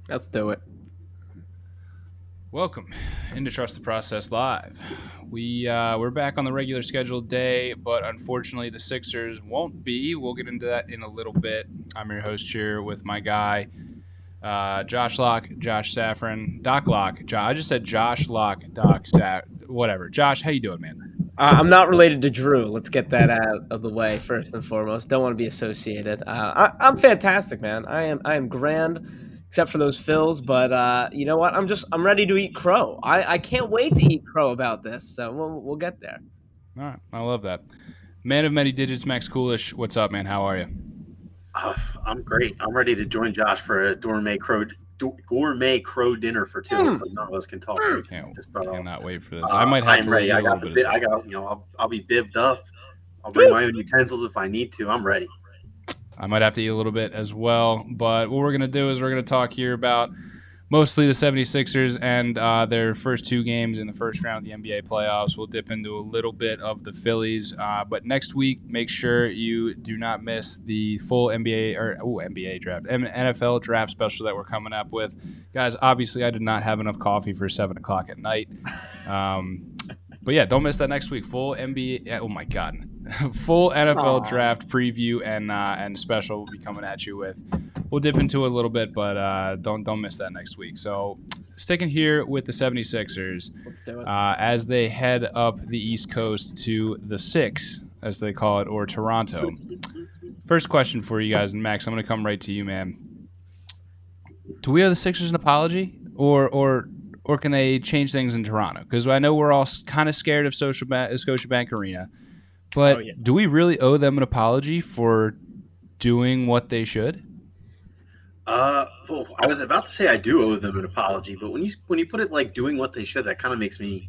Let's do it. Welcome into Trust the Process Live. We're back on the regular scheduled day, but unfortunately the Sixers won't be. We'll get into that in a little bit. I'm your host here with my guy, Josh Locke, Josh Safran, Doc Locke. I just said Josh Locke, Doc whatever. Josh, how you doing, man? I'm not related to Drew. Let's get that out of the way first and foremost. Don't want to be associated. I'm fantastic, man. I am grand, except for those fills. But you know what? I'm ready to eat crow. I can't wait to eat crow about this. So we'll get there. All right, I love that. Man of many digits, Max Coolish. What's up, man? How are you? I'm great. I'm ready to join Josh for a gourmet crow dinner for two. It's like none of us can talk right to start off. Cannot wait for this. I might have I'm to ready. eat I a little got bit. I got I'll be bibbed up. I'll bring my own utensils if I need to. I'm ready. I might have to eat a little bit as well. But what we're going to do is we're going to talk here about mostly the 76ers and their first two games in the first round of the NBA playoffs. We'll dip into a little bit of the Phillies. But next week, make sure you do not miss the full NBA draft, NFL draft special that we're coming up with. Guys, obviously, I did not have enough coffee for 7 o'clock at night. But yeah, don't miss that next week. Full NBA. Oh my God, full NFL draft preview and special will be coming at you with. We'll dip into it a little bit, but don't miss that next week. So sticking here with the 76ers, Let's do it. as they head up the East Coast to the 6, as they call it, or Toronto. First question for you guys, and Max, I'm going to come right to you, man. Do we owe the Sixers an apology, or can they change things in Toronto? Because I know we're all kind of scared of Scotiabank Arena, but do we really owe them an apology for doing what they should? Well, I was about to say I do owe them an apology, but when you put it like doing what they should, that kind of makes me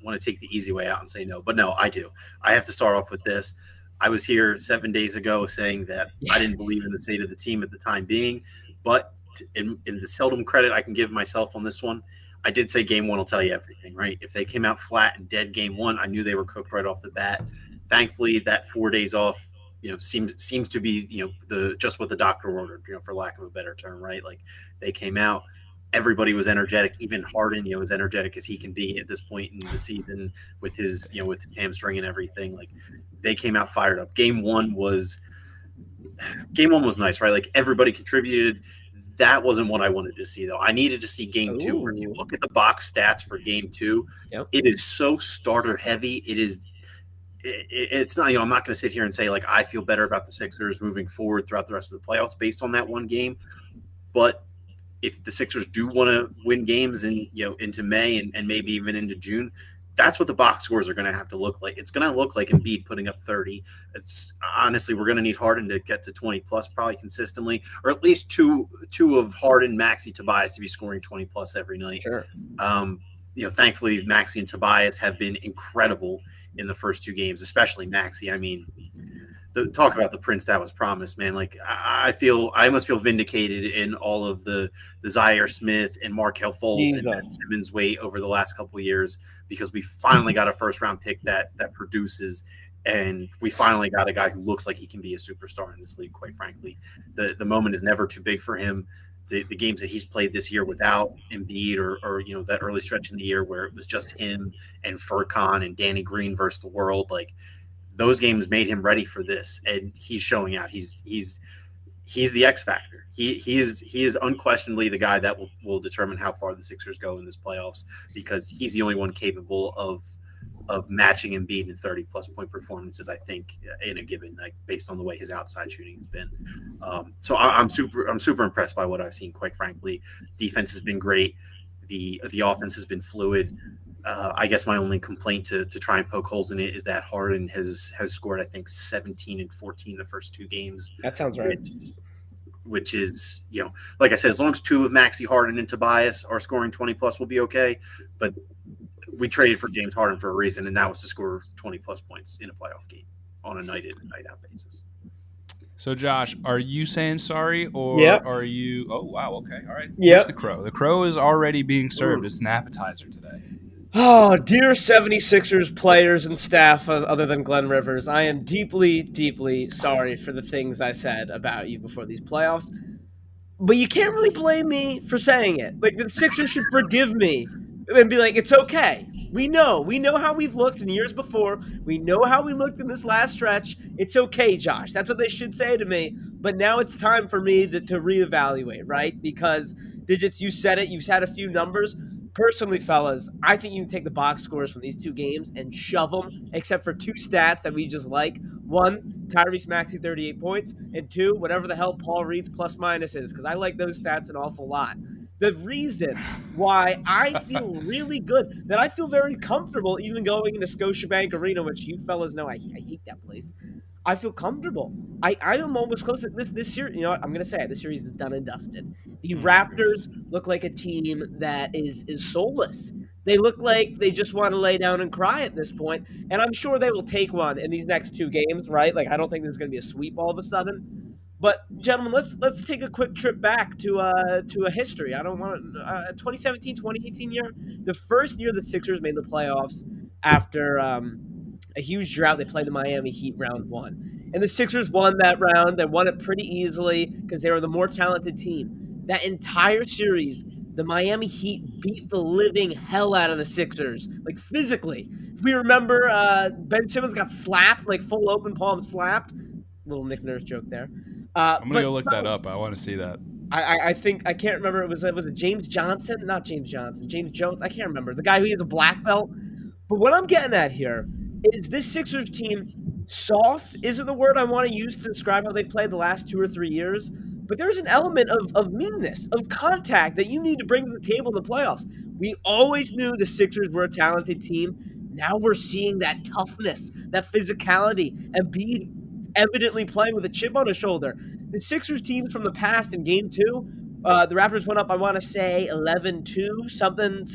want to take the easy way out and say no. But no, I do. I have to start off with this. I was here 7 days ago saying that I didn't believe in the state of the team at the time being, but in the seldom credit I can give myself on this one, I did say game one will tell you everything, right? If they came out flat and dead game one, I knew they were cooked right off the bat. Thankfully, that 4 days off, seems to be, the just what the doctor ordered, for lack of a better term, right? Like they came out, everybody was energetic, even Harden, as energetic as he can be at this point in the season with his hamstring and everything. Like they came out fired up. Game one was nice, right? Like everybody contributed. That wasn't what I wanted to see, though. I needed to see game two. Where if you look at the box stats for game two, It is so starter heavy. It's not, I'm not going to sit here and say, like, I feel better about the Sixers moving forward throughout the rest of the playoffs based on that one game. But if the Sixers do want to win games into May and maybe even into June, that's what the box scores are going to have to look like. It's going to look like Embiid putting up 30. It's honestly, we're going to need Harden to get to 20 plus probably consistently, or at least two of Harden, Maxey, Tobias to be scoring 20 plus every night. Sure. Thankfully, Maxey and Tobias have been incredible in the first two games, especially Maxey. I mean, talk about the prince that was promised, man. Like I almost feel vindicated in all of the Zaire Smith and Markelle Fultz and Ben Simmons weight over the last couple of years, because we finally got a first round pick that produces, and we finally got a guy who looks like he can be a superstar in this league. Quite frankly, the moment is never too big for him. The games that he's played this year without Embiid or that early stretch in the year where it was just him and Furkan and Danny Green versus the world, like those games made him ready for this, and he's showing out. He's the X factor. He is unquestionably the guy that will determine how far the Sixers go in this playoffs, because he's the only one capable of matching Embiid in 30-plus point performances, I think, in a given night, based on the way his outside shooting has been. So I'm super impressed by what I've seen, quite frankly. Defense has been great. The offense has been fluid. I guess my only complaint to try and poke holes in it is that Harden has scored, I think, 17 and 14 the first two games. That sounds right. Which is, like I said, as long as two of Maxey, Harden, and Tobias are scoring 20-plus, we'll be okay. But we traded for James Harden for a reason, and that was to score 20-plus points in a playoff game on a night-in and night-out basis. So, Josh, are you saying sorry, or are you – oh, wow, okay, all right. Yeah. Here's the crow. The crow is already being served. It's an appetizer today. Oh, dear 76ers players and staff other than Glenn Rivers, I am deeply, deeply sorry for the things I said about you before these playoffs. But you can't really blame me for saying it. Like, the Sixers should forgive me and be like, it's okay. We know how we've looked in years before. We know how we looked in this last stretch. It's okay, Josh. That's what they should say to me. But now it's time for me to reevaluate, right? Because, Digits, you said it. You've had a few numbers. Personally, fellas, I think you can take the box scores from these two games and shove them, except for two stats that we just like. One, Tyrese Maxey 38 points, and two, whatever the hell Paul Reed's plus minus is, because I like those stats an awful lot. The reason why I feel really good, that I feel very comfortable even going into Scotiabank Arena, which you fellas know I hate that place. I feel comfortable. I am almost close to this series. You know what? I'm gonna say it. This series is done and dusted. The Raptors look like a team that is soulless. They look like they just want to lay down and cry at this point, and I'm sure they will take one in these next two games, right? Like I don't think there's going to be a sweep all of a sudden. But gentlemen, let's take a quick trip back to a history. I don't want 2017, 2018 year, the first year the Sixers made the playoffs after a huge drought. They played the Miami Heat round one, and the Sixers won that round. They won it pretty easily because they were the more talented team. That entire series, the Miami Heat beat the living hell out of the Sixers, like physically. If we remember, Ben Simmons got slapped, like full open palm slapped. Little Nick Nurse joke there. I'm gonna go look that up. I want to see that. I think I can't remember. Was it James Johnson? Not James Johnson. James Jones. I can't remember. The guy who has a black belt. But what I'm getting at here is this Sixers team soft isn't the word I want to use to describe how they've played the last 2 or 3 years. But there's an element of meanness, of contact that you need to bring to the table in the playoffs. We always knew the Sixers were a talented team. Now we're seeing that toughness, that physicality, and be evidently playing with a chip on his shoulder. The Sixers teams from the past in game two, the Raptors went up, I want to say 11-2, something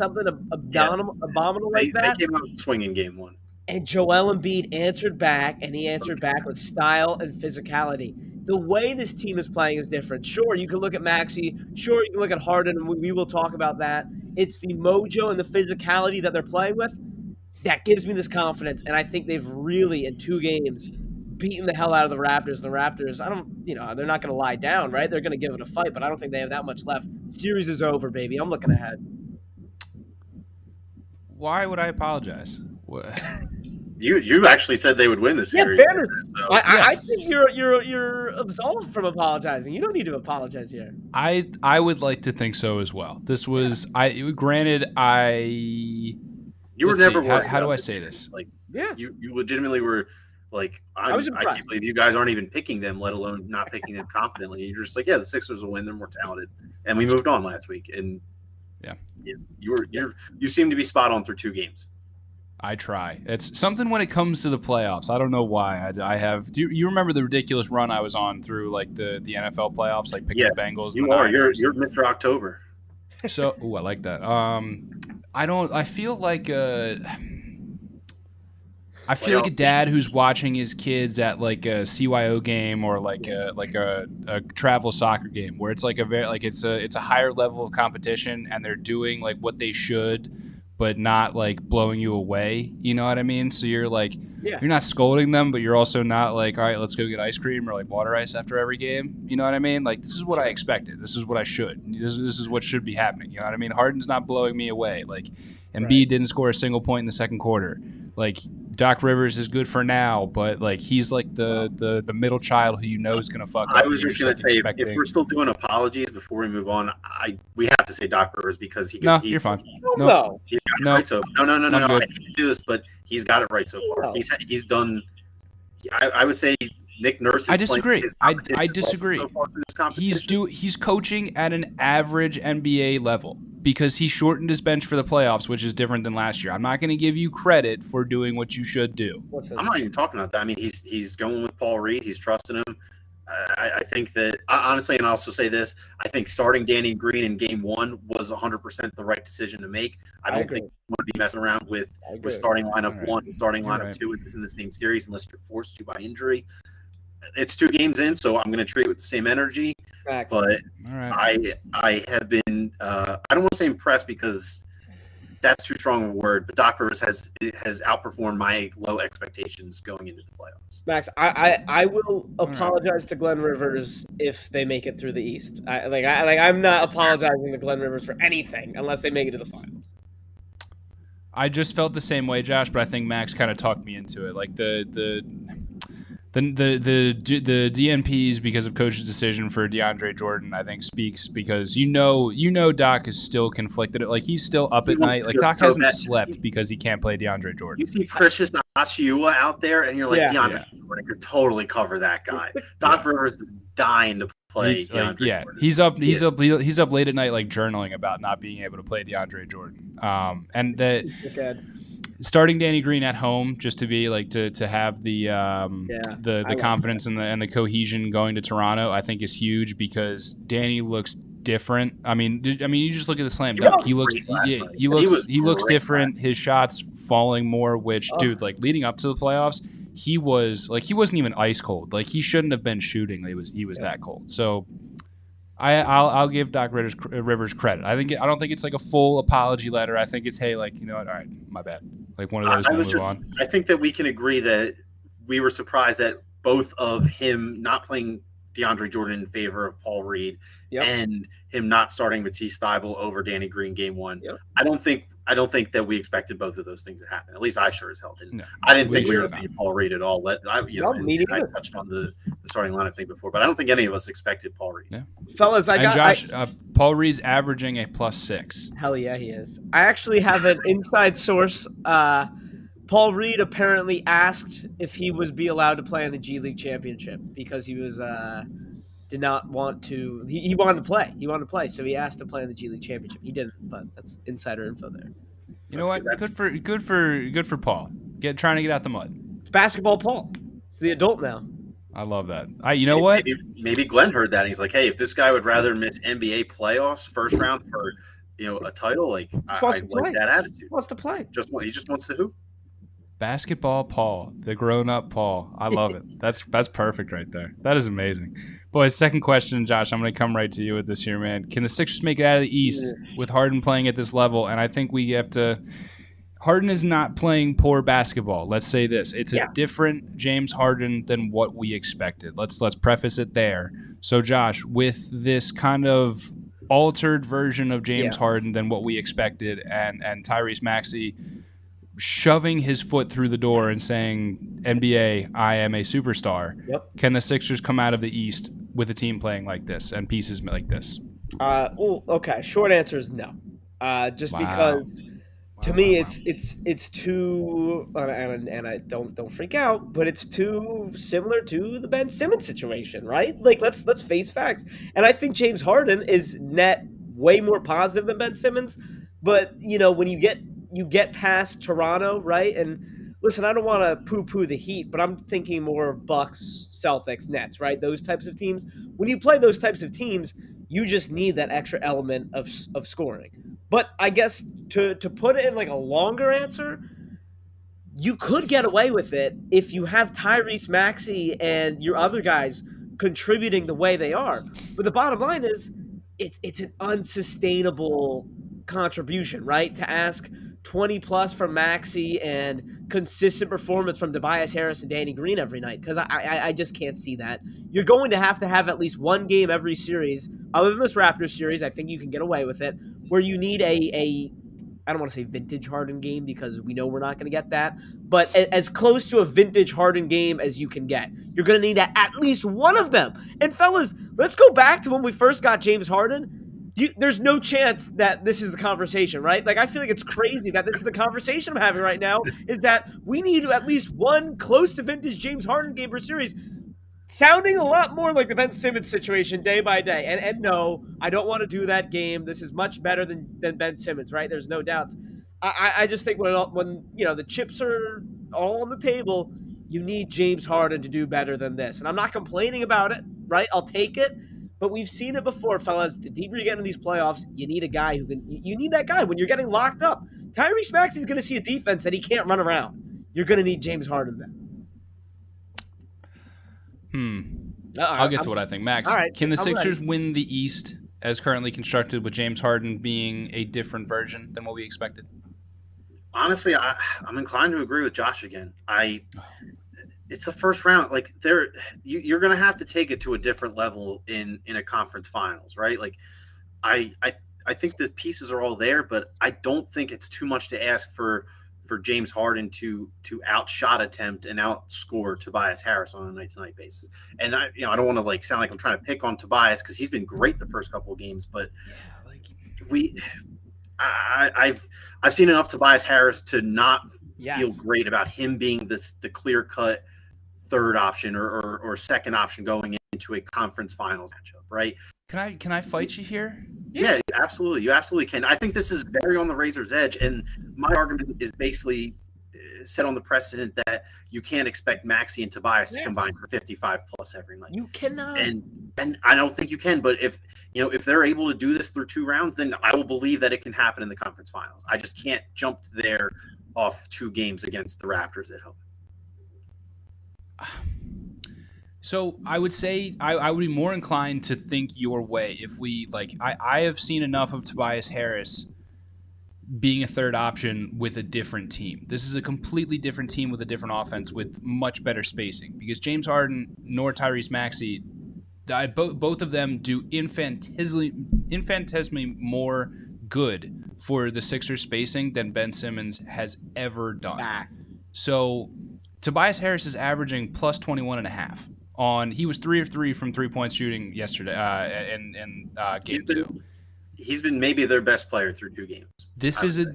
abominable like that. They came out swinging game one. And Joel Embiid answered back, and he answered back with style and physicality. The way this team is playing is different. Sure, you can look at Maxey. Sure, you can look at Harden, and we will talk about that. It's the mojo and the physicality that they're playing with that gives me this confidence, and I think they've really, in 2 games, beaten the hell out of the Raptors. The Raptors, they're not going to lie down, right? They're going to give it a fight, but I don't think they have that much left. Series is over, baby. I'm looking ahead. Why would I apologize? You actually said they would win this series. Yeah, Banner. So. I think you're absolved from apologizing. You don't need to apologize here. I would like to think so as well. This was You were never worried. How do I say this? Like, yeah, you legitimately were. Like, I can't believe you guys aren't even picking them, let alone not picking them confidently. You're just like, yeah, the Sixers will win. They're more talented, and we moved on last week. And yeah, you seem to be spot on through 2 games. I try. It's something when it comes to the playoffs. I don't know why. I have. Do you remember the ridiculous run I was on through like the NFL playoffs, like picking the Bengals? You are. You're Mr. October. So, I like that. I feel like like a dad who's watching his kids at like a CYO game or like a travel soccer game where it's like it's a higher level of competition and they're doing like what they should, but not like blowing you away. You know what I mean? So you're like, you're not scolding them, but you're also not like, all right, let's go get ice cream or like water ice after every game. You know what I mean? Like, this is what I expected. This is what I should. This is what should be happening. You know what I mean? Harden's not blowing me away. Like, Embiid didn't score a single point in the second quarter. Like, Doc Rivers is good for now, but like he's like the middle child who you know is going to fuck up. I was just going to say, if we're still doing apologies before we move on, we have to say Doc Rivers because you're fine. No. He got it right so no. I hate to do this, but he's got it right so far. He's done. I would say Nick Nurse. I disagree. I disagree. So he's coaching at an average NBA level because he shortened his bench for the playoffs, which is different than last year. I'm not going to give you credit for doing what you should do. I'm not even talking about that. I mean, he's going with Paul Reed. He's trusting him. I think that honestly, and I'll also say this: I think starting Danny Green in Game 1 was 100% the right decision to make. I don't think you want to be messing around with starting lineup 1 and starting lineup 2 in the same series unless you're forced to by injury. It's 2 games in, so I'm going to treat it with the same energy. Facts. But I have been I don't want to say impressed because that's too strong of a word, but Doc Rivers has outperformed my low expectations going into the playoffs. Max, I will apologize to Glenn Rivers if they make it through the East. I'm not apologizing to Glenn Rivers for anything unless they make it to the finals. I just felt the same way, Josh, but I think Max kind of talked me into it. Like the DNPs, because of coach's decision for DeAndre Jordan, I think speaks because you know Doc is still conflicted. Like he's still up at night. Like Doc hasn't slept because he can't play DeAndre Jordan. You see Precious Achiuwa out there, and you're like, DeAndre Jordan could totally cover that guy. Doc Rivers is dying to play DeAndre Jordan. He's up late at night, like journaling about not being able to play DeAndre Jordan. And that. Starting Danny Green at home just to be like to have the confidence and the cohesion going to Toronto, I think is huge because Danny looks different. I mean, you just look at the slam dunk. He looks different. His shots falling more. Which, dude, like leading up to the playoffs, he wasn't even ice cold. Like he shouldn't have been shooting. He was that cold. So. I'll give Doc Rivers credit. I don't think it's like a full apology letter. I think it's, hey, like, you know what? All right, my bad. Like one of those. Move on. I think that we can agree that we were surprised that both of him not playing DeAndre Jordan in favor of Paul Reed and him not starting Matisse Thybulle over Danny Green game one. Yep. I don't think that we expected both of those things to happen. At least I sure as hell didn't. No, I didn't think we were going to see Paul Reed at all. I touched on the starting lineup thing before, but I don't think any of us expected Paul Reed. Yeah. Fellas, Paul Reed's averaging a +6. Hell yeah, he is. I actually have an inside source. Paul Reed apparently asked if he would be allowed to play in the G League Championship because he was did not want to. He wanted to play. He wanted to play, so he asked to play in the G League Championship. He didn't, but that's insider info there. You know what? Good for Paul. Trying to get out the mud. It's basketball, Paul. It's the adult now. I love that. You know what? Maybe Glenn heard that and he's like, "Hey, if this guy would rather miss NBA playoffs first round for a title, like I like that attitude. He wants to play. He just wants to hoop." Basketball Paul, the grown-up Paul. I love it. That's perfect right there. That is amazing. Boys, second question, Josh. I'm going to come right to you with this here, man. Can the Sixers make it out of the East with Harden playing at this level? And I think we have to – Harden is not playing poor basketball. Let's say this. It's a different James Harden than what we expected. Let's preface it there. So, Josh, with this kind of altered version of James Harden than what we expected and Tyrese Maxey – shoving his foot through the door and saying, NBA, I am a superstar. Yep. Can the Sixers come out of the East with a team playing like this and pieces like this? Okay. Short answer is no. Because to me it's too and I don't freak out, but it's too similar to the Ben Simmons situation, right? Like let's face facts. And I think James Harden is net way more positive than Ben Simmons, but when you get past Toronto, right? And listen, I don't want to poo-poo the Heat, but I'm thinking more of Bucks, Celtics, Nets, right? Those types of teams. When you play those types of teams, you just need that extra element of scoring. But I guess to put it in like a longer answer, you could get away with it if you have Tyrese Maxey and your other guys contributing the way they are. But the bottom line is it's an unsustainable contribution, right? To ask 20 plus from Maxey and consistent performance from Tobias Harris and Danny Green every night, because I just can't see that. You're going to have at least one game every series, other than this Raptors series. I think you can get away with it, where you need a I don't want to say vintage Harden game because we know we're not going to get that, but as close to a vintage Harden game as you can get. You're going to need at least one of them. And fellas, let's go back to when we first got James Harden. There's no chance that this is the conversation, right? Like, I feel like it's crazy that this is the conversation I'm having right now, is that we need at least one close to vintage James Harden game per series, sounding a lot more like the Ben Simmons situation day by day. And no, I don't want to do that game. This is much better than Ben Simmons, right? There's no doubts. I just think when the chips are all on the table, you need James Harden to do better than this. And I'm not complaining about it, right? I'll take it. But we've seen it before, fellas. The deeper you get in these playoffs, you need a guy you need that guy when you're getting locked up. Tyrese Maxey's going to see a defense that he can't run around. You're going to need James Harden then. I'll get to what I think. Max, can the Sixers win the East as currently constructed with James Harden being a different version than what we expected? Honestly, I'm inclined to agree with Josh again. It's the first round. Like you're going to have to take it to a different level in a conference finals, right? Like I I I think the pieces are all there, but I don't think it's too much to ask for James Harden to outshot attempt and outscore Tobias Harris on a night to night basis. And I don't want to like sound like I'm trying to pick on Tobias because he's been great the first couple of games, but we I've seen enough Tobias Harris to not feel great about him being the clear cut third option or second option going into a conference finals matchup, right? Can I fight you here? Yeah, absolutely. You absolutely can. I think this is very on the razor's edge, and my argument is basically set on the precedent that you can't expect Maxey and Tobias to combine for 55 plus every night. You cannot. And I don't think you can. But if they're able to do this through 2 rounds, then I will believe that it can happen in the conference finals. I just can't jump there off 2 games against the Raptors at home. So I would say I would be more inclined to think your way if we I have seen enough of Tobias Harris being a third option with a different team. This is a completely different team with a different offense with much better spacing because James Harden nor Tyrese Maxey, both of them do infinitesimally more good for the Sixers spacing than Ben Simmons has ever done. So Tobias Harris is averaging plus 21.5. He was 3 of 3 from 3-point shooting yesterday in game 2. He's been maybe their best player through 2 games.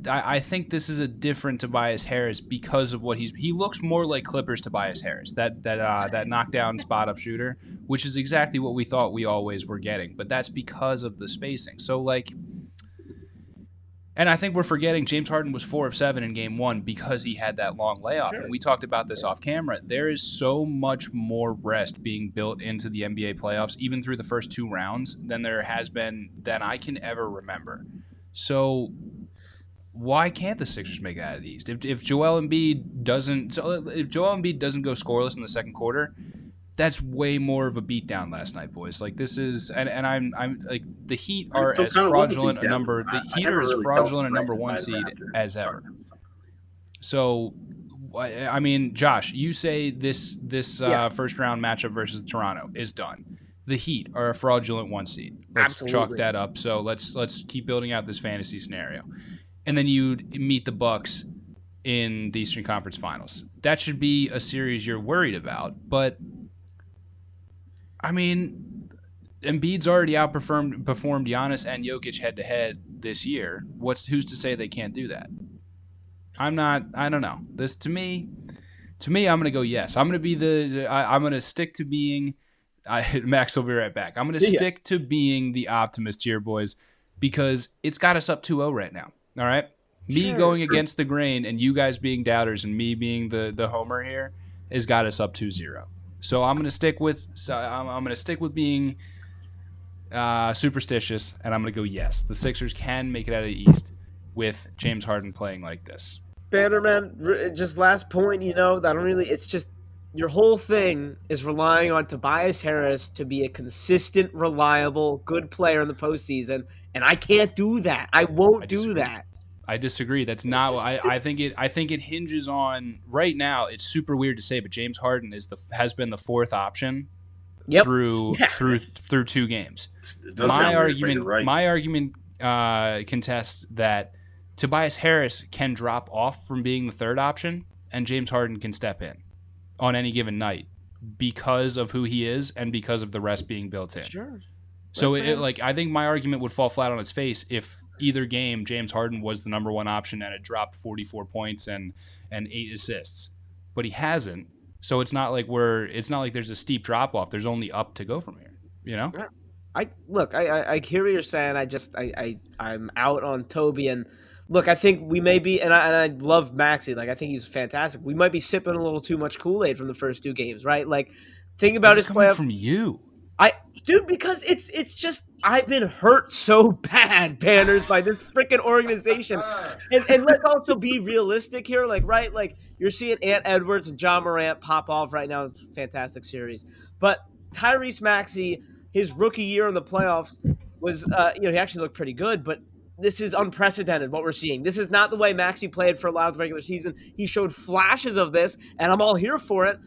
I think this is a different Tobias Harris because of what he looks more like Clippers Tobias Harris, that knockdown spot up shooter, which is exactly what we thought we always were getting, but that's because of the spacing. So and I think we're forgetting James Harden was 4 of 7 in game 1 because he had that long layoff. Sure. And we talked about this off camera. There is so much more rest being built into the NBA playoffs, even through the first 2 rounds, than there has been than I can ever remember. So why can't the Sixers make it out of the East? If Joel Embiid doesn't go scoreless in the second quarter, that's way more of a beatdown last night, boys. Like this is, and I'm like the Heat are as fraudulent a number. The Heat are as fraudulent a number 1 seed as ever. So, I mean, Josh, you say this first round matchup versus Toronto is done. The Heat are a fraudulent 1 seed. Let's chalk that up. So let's keep building out this fantasy scenario, and then you meet the Bucks in the Eastern Conference Finals. That should be a series you're worried about, but. I mean, Embiid's already performed Giannis and Jokic head-to-head this year. Who's to say they can't do that? I don't know. This to me, I'm going to go yes. I'm going to I'm going to stick to being Max will be right back. I'm going to stick to being the optimist here, boys, because it's got us up 2-0 right now. All right? Me going against the grain and you guys being doubters and me being the homer here has got us up 2-0. So I'm gonna stick with being superstitious, and I'm gonna go yes. The Sixers can make it out of the East with James Harden playing like this. Bannerman, just last point. It's just your whole thing is relying on Tobias Harris to be a consistent, reliable, good player in the postseason, and I can't do that. I won't do that. I disagree. That's not what I think it hinges on right now. It's super weird to say, but James Harden has been the 4th option through 2 games. My argument contests that Tobias Harris can drop off from being the 3rd option and James Harden can step in on any given night because of who he is and because of the rest being built in. Sure. So I think my argument would fall flat on its face if either game James Harden was the number 1 option and it dropped 44 points and 8 assists, but he hasn't. So it's not like there's a steep drop off. There's only up to go from here. I hear what you're saying. I'm out on Toby, and look, I think we may be, and I love Maxey. Like I think he's fantastic. We might be sipping a little too much Kool-Aid from the first 2 games, right? Like think about his playoff from you. Dude, because it's just I've been hurt so bad, Banners, by this freaking organization. And let's also be realistic here, right? Like you're seeing Ant Edwards and John Morant pop off right now. It's a fantastic series. But Tyrese Maxey, his rookie year in the playoffs was he actually looked pretty good, but this is unprecedented what we're seeing. This is not the way Maxey played for a lot of the regular season. He showed flashes of this, and I'm all here for it.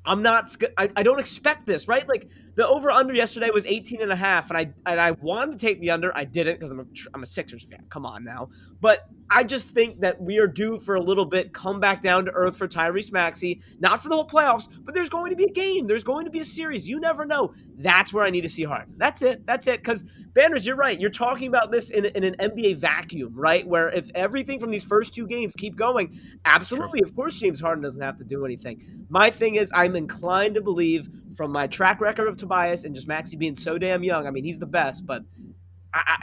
I don't expect this, right? Like the over under yesterday was 18.5, and I wanted to take the under. I didn't because I'm a Sixers fan. Come on now. But I just think that we are due for a little bit come back down to earth for Tyrese Maxey. Not for the whole playoffs, but there's going to be a game. There's going to be a series. You never know. That's where I need to see Harden. That's it. Because Banners, you're right. You're talking about this in an NBA vacuum, right? Where if everything from these first two games keep going, absolutely, of course, James Harden doesn't have to do anything. My thing is, I'm inclined to believe from my track record of Tobias and just Maxey being so damn young. I mean, he's the best, but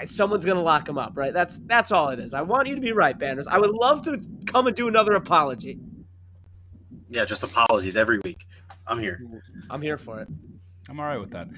someone's going to lock him up, right? That's all it is. I want you to be right, Banners. I would love to come and do another apology. Yeah, just apologies every week. I'm here. I'm here for it. I'm all right with that.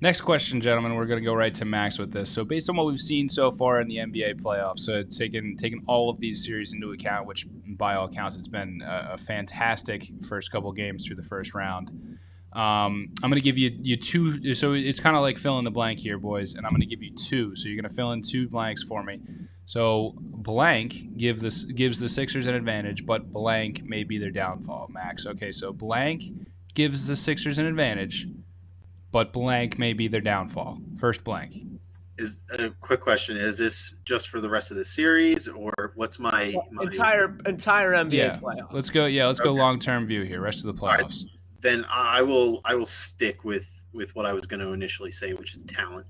Next question, gentlemen. We're going to go right to Max with this. So based on what we've seen so far in the NBA playoffs, so taking all of these series into account, which by all accounts it's been a fantastic first couple games through the first round. I'm going to give you two. So it's kind of like fill in the blank here, boys, and I'm going to give you two. So you're going to fill in two blanks for me. So blank gives the Sixers an advantage, but blank may be their downfall, Max. Okay, so blank gives the Sixers an advantage, but blank may be their downfall. First blank. Is a quick question: is this just for the rest of the series, or what's my entire NBA playoff? Let's go. Yeah, let's go long-term view here. Rest of the playoffs. Right. Then I will stick with what I was going to initially say, which is talent,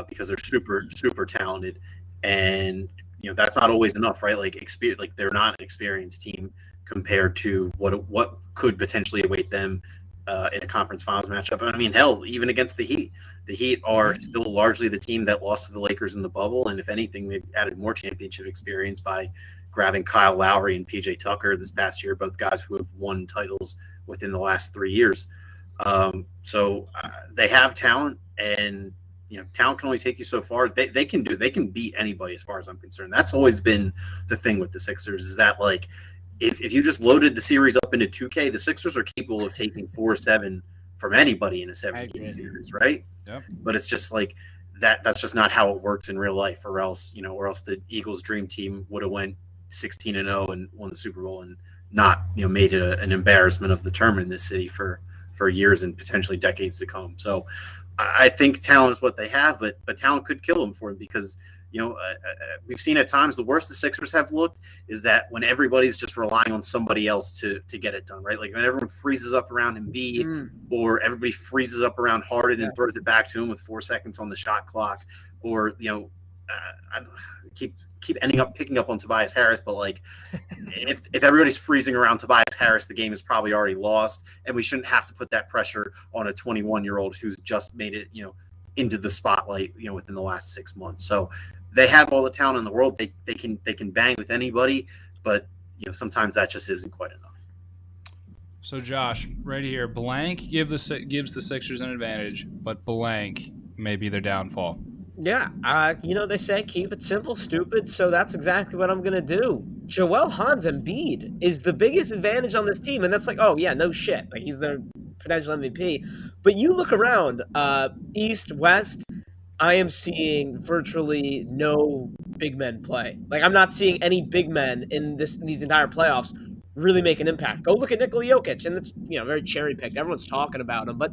because they're super talented, and that's not always enough, right? Like experience, like they're not an experienced team compared to what could potentially await them in a conference finals matchup. I mean, hell, even against the Heat are still largely the team that lost to the Lakers in the bubble, and if anything, they've added more championship experience by grabbing Kyle Lowry and PJ Tucker this past year, both guys who have won titles within the last 3 years. So they have talent, and talent can only take you so far. They can beat anybody as far as I'm concerned. That's always been the thing with the Sixers, is that like if you just loaded the series up into 2K, the Sixers are capable of taking 4-7 from anybody in a 7-game series, right? Yep. But it's just like that's just not how it works in real life, or else the Eagles' dream team would have went 16-0 and won the Super Bowl and not made it an embarrassment of the term in this city for years and potentially decades to come. So I think talent is what they have, but talent could kill them for it, because we've seen at times the worst the Sixers have looked is that when everybody's just relying on somebody else to get it done, right? Like when everyone freezes up around Embiid, or everybody freezes up around Harden and throws it back to him with 4 seconds on the shot clock, or I keep ending up picking up on Tobias Harris, but like if everybody's freezing around Tobias Harris, the game is probably already lost, and we shouldn't have to put that pressure on a 21-year-old who's just made it into the spotlight within the last 6 months. So they have all the talent in the world. They can bang with anybody, but sometimes that just isn't quite enough. So Josh, right here, blank gives the Sixers an advantage, but blank may be their downfall. Yeah, they say keep it simple, stupid, so that's exactly what I'm going to do. Joel Hans Embiid is the biggest advantage on this team, and that's like, oh, yeah, no shit. Like, he's their potential MVP. But you look around, East, West, I am seeing virtually no big men play. Like, I'm not seeing any big men in these entire playoffs really make an impact. Go look at Nikola Jokic, and it's, very cherry-picked. Everyone's talking about him, but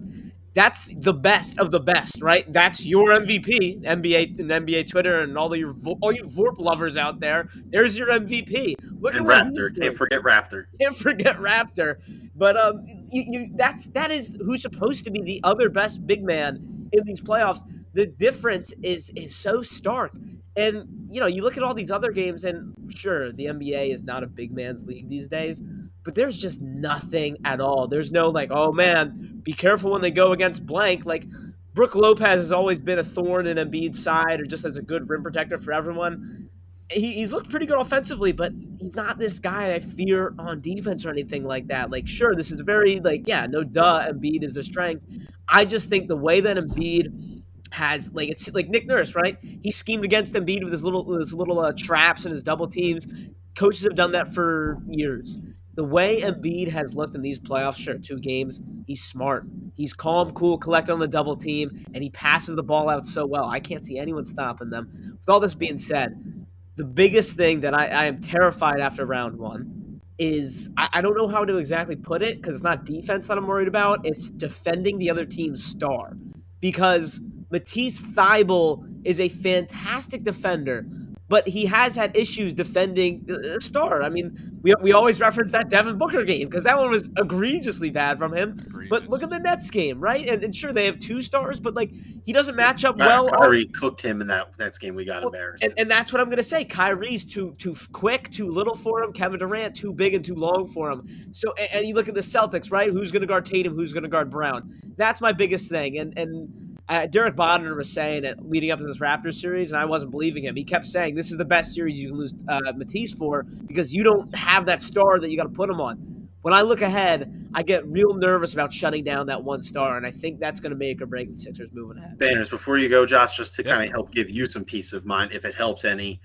that's the best of the best, right? That's your MVP, NBA Twitter, and all you Vorp lovers out there. There's your MVP. Look and at Raptor. Can't forget Raptor. Can't forget Raptor. But that is who's supposed to be the other best big man in these playoffs. The difference is so stark. And you look at all these other games, and sure, the NBA is not a big man's league these days, but there's just nothing at all. There's no like, oh man, be careful when they go against blank. Like Brook Lopez has always been a thorn in Embiid's side, or just as a good rim protector for everyone. He's looked pretty good offensively, but he's not this guy I fear on defense or anything like that. Like, sure, this is very no duh, Embiid is their strength. I just think the way that Embiid has it's like Nick Nurse, right? He schemed against Embiid with his little traps and his double teams. Coaches have done that for years. The way Embiid has looked in these playoffs, sure, 2 games, he's smart. He's calm, cool, collected on the double team, and he passes the ball out so well. I can't see anyone stopping them. With all this being said, the biggest thing that I am terrified after round one is I don't know how to exactly put it because it's not defense that I'm worried about. It's defending the other team's star because Matisse Thybulle is a fantastic defender, but he has had issues defending the star. I mean, we always reference that Devin Booker game because that one was egregiously bad from him. But look at the Nets game, right? And sure, they have 2 stars, but like he doesn't match up well. Kyrie cooked him in that Nets game. We got embarrassed. And that's what I'm going to say. Kyrie's too quick, too little for him. Kevin Durant, too big and too long for him. So, and you look at the Celtics, right? Who's going to guard Tatum? Who's going to guard Brown? That's my biggest thing. And Derek Bodner was saying it leading up to this Raptors series, and I wasn't believing him. He kept saying, this is the best series you can lose Matisse for because you don't have that star that you got to put him on. When I look ahead, I get real nervous about shutting down that one star, and I think that's going to make or break the Sixers moving ahead. Banners, before you go, Josh, just to kind of help give you some peace of mind, if it helps any,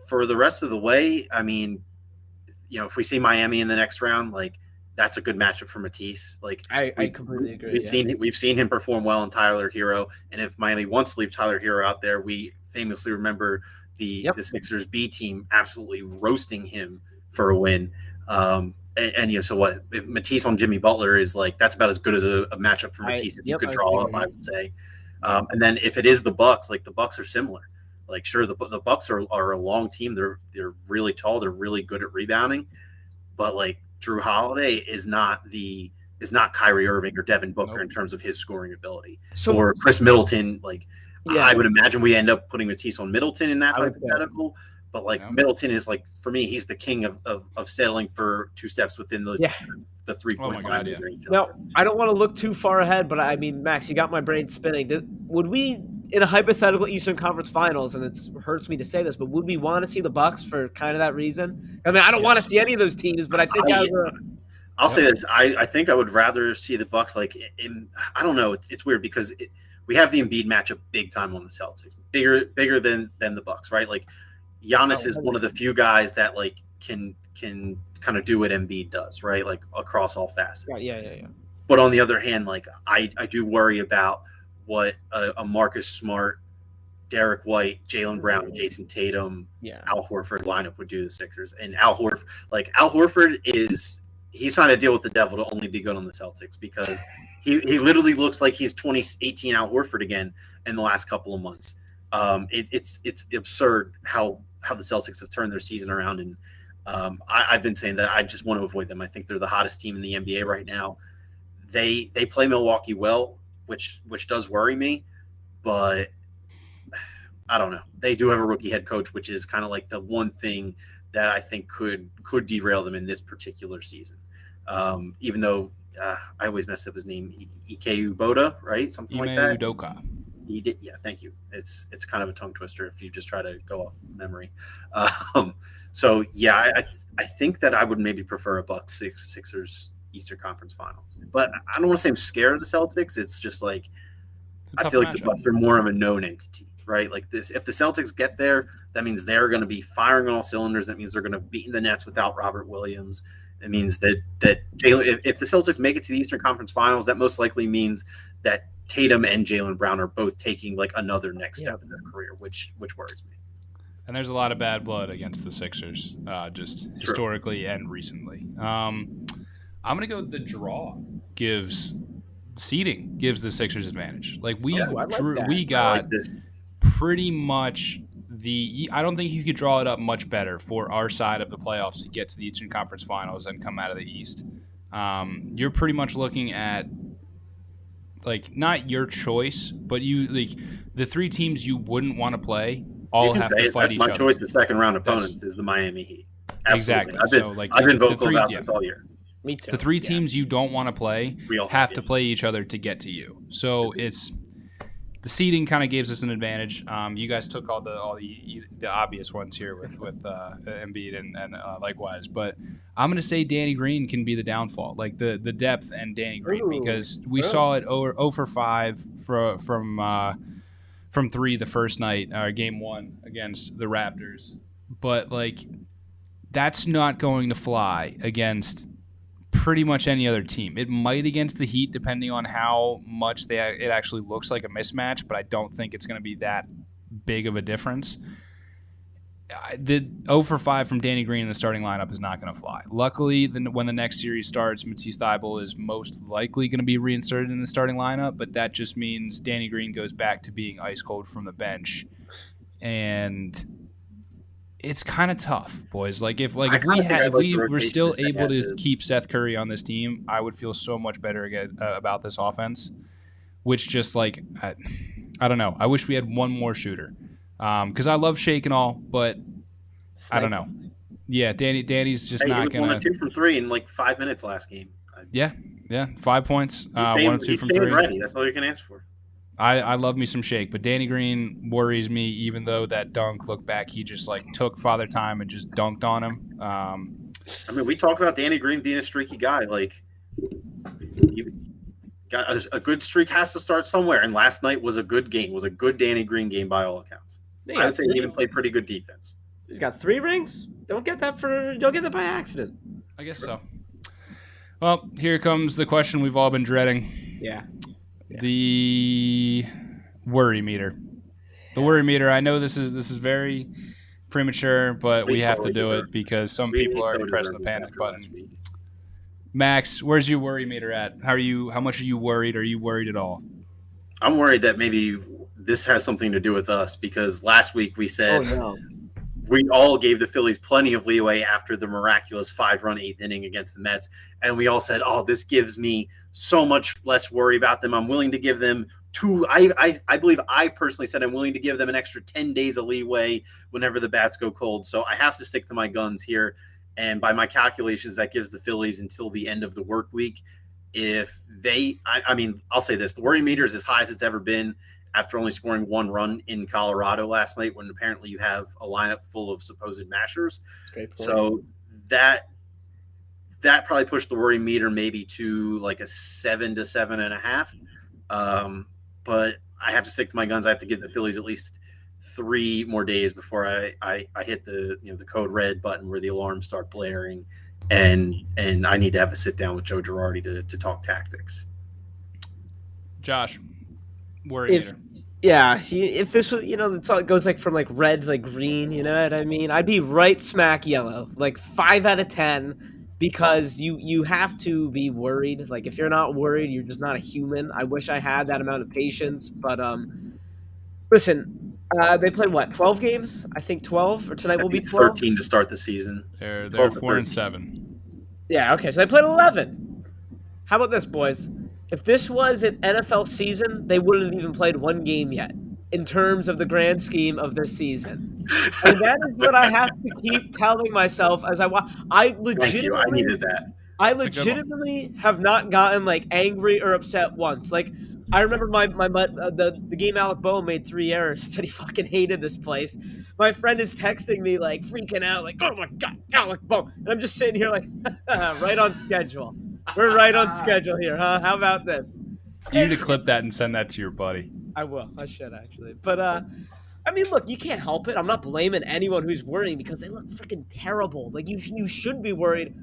for the rest of the way, I mean, if we see Miami in the next round, like that's a good matchup for Matisse. Like I completely agree. We've seen him perform well in Tyler Hero, and if Miami wants to leave Tyler Hero out there, we famously remember the Sixers B team absolutely roasting him for a win. And so what? If Matisse on Jimmy Butler is like that's about as good as a matchup for Matisse if you could draw up, I would say. And then if it is the Bucks, like the Bucks are similar. Like sure, the Bucks are a long team. They're really tall. They're really good at rebounding, but like Drew Holiday is not Kyrie Irving or Devin Booker in terms of his scoring ability. Or Chris Middleton. Like I would imagine we end up putting Matisse on Middleton in that hypothetical. But like Middleton is like for me, he's the king of settling for 2 steps within the 3-point line. Now I don't want to look too far ahead, but I mean, Max, you got my brain spinning. Would we, in a hypothetical Eastern Conference Finals, and it hurts me to say this, but would we want to see the Bucks for kind of that reason? I mean, I don't want to see any of those teams, but I think I'll say this: I think I would rather see the Bucks. Like, I don't know, it's weird because we have the Embiid matchup big time on the Celtics, bigger than the Bucks, right? Like. Giannis is one of the few guys that like can kind of do what Embiid does, right? Like across all facets. Yeah. But on the other hand, like I do worry about what a Marcus Smart, Derek White, Jaylen Brown, Jason Tatum, Al Horford lineup would do the Sixers. And Al Horford he signed a deal with the devil to only be good on the Celtics because he literally looks like he's 2018 Al Horford again in the last couple of months. It's absurd how the Celtics have turned their season around, and I've been saying that I just want to avoid them. I think they're the hottest team in the NBA right now. They play Milwaukee well, which does worry me, but I don't know. They do have a rookie head coach, which is kind of like the one thing that I think could derail them in this particular season. Even though I always mess up his name, Ike Udoka, right? Something like that. Udoka. He did, yeah. Thank you. It's kind of a tongue twister if you just try to go off memory. So yeah, I think that I would maybe prefer a Bucks Sixers Eastern Conference Finals, but I don't want to say I'm scared of the Celtics. It's just like I feel like the Bucks are more of a known entity, right? Like this, if the Celtics get there, that means they're going to be firing on all cylinders. That means they're going to beat the Nets without Robert Williams. It means that Jalen, if the Celtics make it to the Eastern Conference Finals, that most likely means that Tatum and Jaylen Brown are both taking like another next step in their career, which worries me. And there's a lot of bad blood against the Sixers, just historically and recently. I'm going to go with the draw gives the Sixers advantage. Like we got pretty much I don't think you could draw it up much better for our side of the playoffs to get to the Eastern Conference Finals and come out of the East. You're pretty much looking at like not your choice, but you like the 3 teams you wouldn't want to play all have to fight each other. That's my choice. The second round opponents is the Miami Heat. Absolutely. Exactly. I've been vocal about this all year. Me too. The 3 teams you don't want to play have to play each other to get to you. So it's the seeding kind of gives us an advantage. You guys took all the obvious ones here with Embiid and likewise, but I'm going to say Danny Green can be the downfall, like the depth and Danny Green, because we saw it 0 for 5 from 3 the first night, game 1 against the Raptors, but like that's not going to fly against pretty much any other team. It might against the Heat, depending on how much it actually looks like a mismatch, but I don't think it's going to be that big of a difference. the 0 for 5 from Danny Green in the starting lineup is not going to fly. Luckily, when the next series starts, Matisse Thybulle is most likely going to be reinserted in the starting lineup, but that just means Danny Green goes back to being ice cold from the bench, and it's kind of tough, boys. Like if we were still able to keep Seth Curry on this team, I would feel so much better about this offense. Which just like I don't know. I wish we had one more shooter. Because I love Shake and all, but I don't know. Yeah, Danny's just not going to. 1 of 2 from 3 in like 5 minutes last game. Yeah, 5 points. 1 of 2 from 3. Ready. That's all you can ask for. I love me some Shake, but Danny Green worries me. Even though that dunk, look back, he just like took Father Time and just dunked on him. I mean, we talk about Danny Green being a streaky guy. Like, a good streak has to start somewhere, and last night was a good game. Was a good Danny Green game by all accounts. I would say he even played pretty good defense. He's got 3 rings. Don't get that by accident. I guess so. Well, here comes the question we've all been dreading. Yeah. The worry meter. The worry meter. I know this is very premature, but we have to do it because some people already pressed the panic button. Max, where's your worry meter at? How much are you worried? Are you worried at all? I'm worried that maybe this has something to do with us because last week we said we all gave the Phillies plenty of leeway after the miraculous 5-run 8th inning against the Mets. And we all said, oh, this gives me so much less worry about them. I'm willing to give them I believe I personally said I'm willing to give them an extra 10 days of leeway whenever the bats go cold. So I have to stick to my guns here. And by my calculations, that gives the Phillies until the end of the work week. If they, I mean, I'll say this, the worry meter is as high as it's ever been after only scoring 1 run in Colorado last night when apparently you have a lineup full of supposed mashers. So that probably pushed the worry meter maybe to like a 7 to 7.5. But I have to stick to my guns. I have to give the Phillies at least 3 more days before I hit the the code red button where the alarms start blaring, and I need to have a sit down with Joe Girardi to talk tactics. Josh, worry meter. Yeah, see, if this was, it goes like from like red to like green, you know what I mean? I'd be right smack yellow, like 5 out of 10, because you have to be worried. Like if you're not worried, you're just not a human. I wish I had that amount of patience, but listen, they played what, 12 games? I think 12, or tonight will be 12. 13 to start the season. They're 4-7. Yeah, okay, so they played 11. How about this, boys? If this was an NFL season, they wouldn't have even played 1 game yet in terms of the grand scheme of this season. And that is what I have to keep telling myself as I watch. I needed that. I legitimately have not gotten like angry or upset once. Like I remember the game Alec Boehm made 3 errors. Said he fucking hated this place. My friend is texting me like freaking out, like, "Oh my god, Alec Boehm!" And I'm just sitting here like, right on schedule. We're right on schedule here, huh? How about this? You need to clip that and send that to your buddy. I will. I should actually. But I mean, look, you can't help it. I'm not blaming anyone who's worrying because they look freaking terrible. Like you should be worried.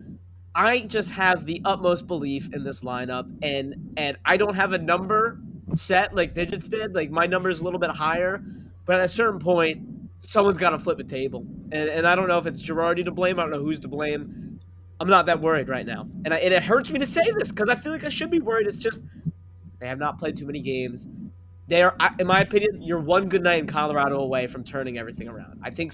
I just have the utmost belief in this lineup, and I don't have a number set like Digits did. Like my number is a little bit higher, but at a certain point, someone's got to flip a table, and I don't know if it's Girardi to blame. I don't know who's to blame. I'm not that worried right now, and it hurts me to say this because I feel like I should be worried. It's just they have not played too many games. They are, in my opinion, you're 1 good night in Colorado away from turning everything around. I think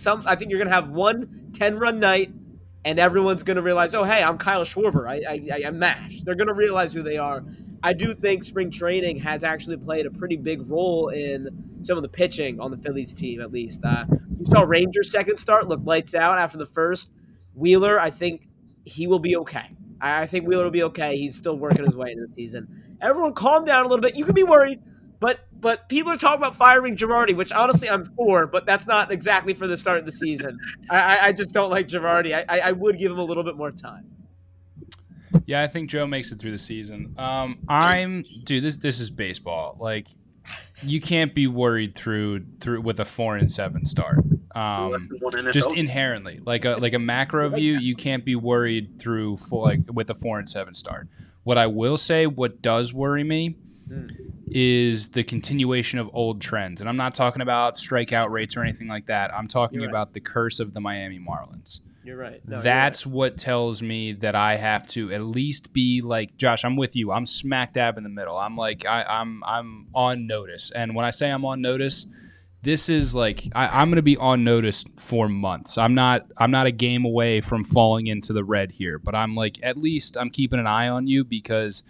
you're gonna have 1 10-run night. And everyone's going to realize, oh, hey, I'm Kyle Schwarber. I'm MASH. They're going to realize who they are. I do think spring training has actually played a pretty big role in some of the pitching on the Phillies team, at least. You saw Rangers' second start look lights out after the first. Wheeler, I think he will be okay. I think Wheeler will be okay. He's still working his way into the season. Everyone calm down a little bit. You can be worried. But people are talking about firing Girardi, which honestly I'm for, but that's not exactly for the start of the season. I just don't like Girardi. I would give him a little bit more time. Yeah, I think Joe makes it through the season. This is baseball. Like, you can't be worried through with a 4-7 start. Just inherently, like a macro view, you can't be worried through with a 4-7 start. What I will say, what does worry me, is the continuation of old trends. And I'm not talking about strikeout rates or anything like that. I'm talking about the curse of the Miami Marlins. You're right. No, That's what tells me that I have to at least be like, Josh, I'm with you. I'm smack dab in the middle. I'm like, I'm on notice. And when I say I'm on notice, this is like I'm going to be on notice for months. I'm not a game away from falling into the red here, but I'm like, at least I'm keeping an eye on you because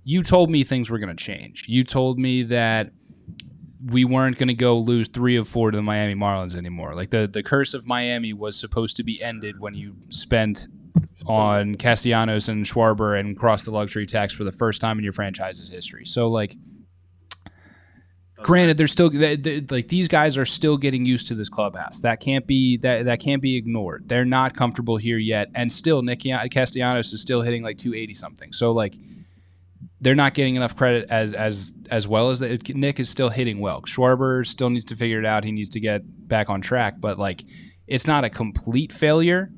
you told me things were going to change. You told me that we weren't going to go lose 3 of 4 to the Miami Marlins anymore. Like the curse of Miami was supposed to be ended when you spent on Castellanos and Schwarber and crossed the luxury tax for the first time in your franchise's history. So like, granted, they're still like these guys are still getting used to this clubhouse. That can't be that can't be ignored. They're not comfortable here yet, and still Nick Castellanos is still hitting like 280 something. So like, they're not getting enough credit as well as Nick is still hitting well. Schwarber still needs to figure it out. He needs to get back on track, but like, it's not a complete failure.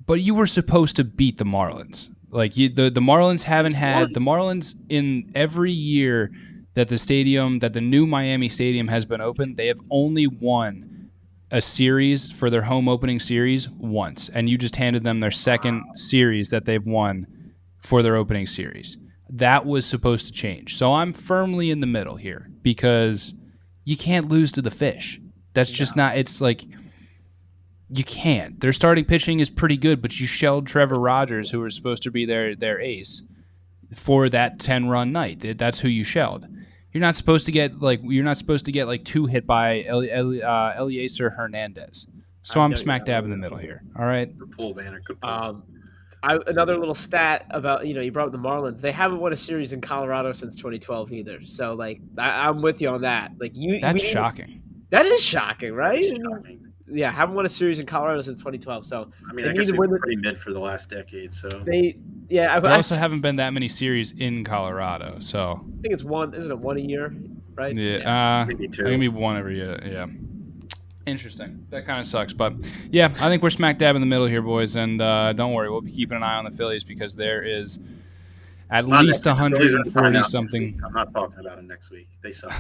But you were supposed to beat the Marlins. Like the Marlins haven't had the Marlins in every year that the new Miami Stadium has been open. They have only won a series for their home opening series once, and you just handed them their second series that they've won for their opening series. That was supposed to change. So I'm firmly in the middle here because you can't lose to the Fish. That's just not – it's like you can't. Their starting pitching is pretty good, but you shelled Trevor Rogers, who was supposed to be their ace, for that 10-run night. That's who you shelled. You're not supposed to get like 2 hit by Eliezer Hernandez. So I'm smack dab in the middle here. All right. Good pull, Banner. Good pull. Another little stat about, you brought up the Marlins. They haven't won a series in Colorado since 2012 either. So, like, I'm with you on that. Like, that's shocking. That is shocking, right? Shocking. Yeah, haven't won a series in Colorado since 2012. So, I mean, I guess we've been pretty mid for the last decade. So there also haven't been that many series in Colorado. So I think it's one. Isn't it one a year? Right? Yeah. Maybe 2. Maybe one every year. Yeah. Interesting. That kind of sucks, but yeah, I think we're smack dab in the middle here, boys. And don't worry, we'll be keeping an eye on the Phillies because there is at least 140 something. I'm not talking about them next week. They suck.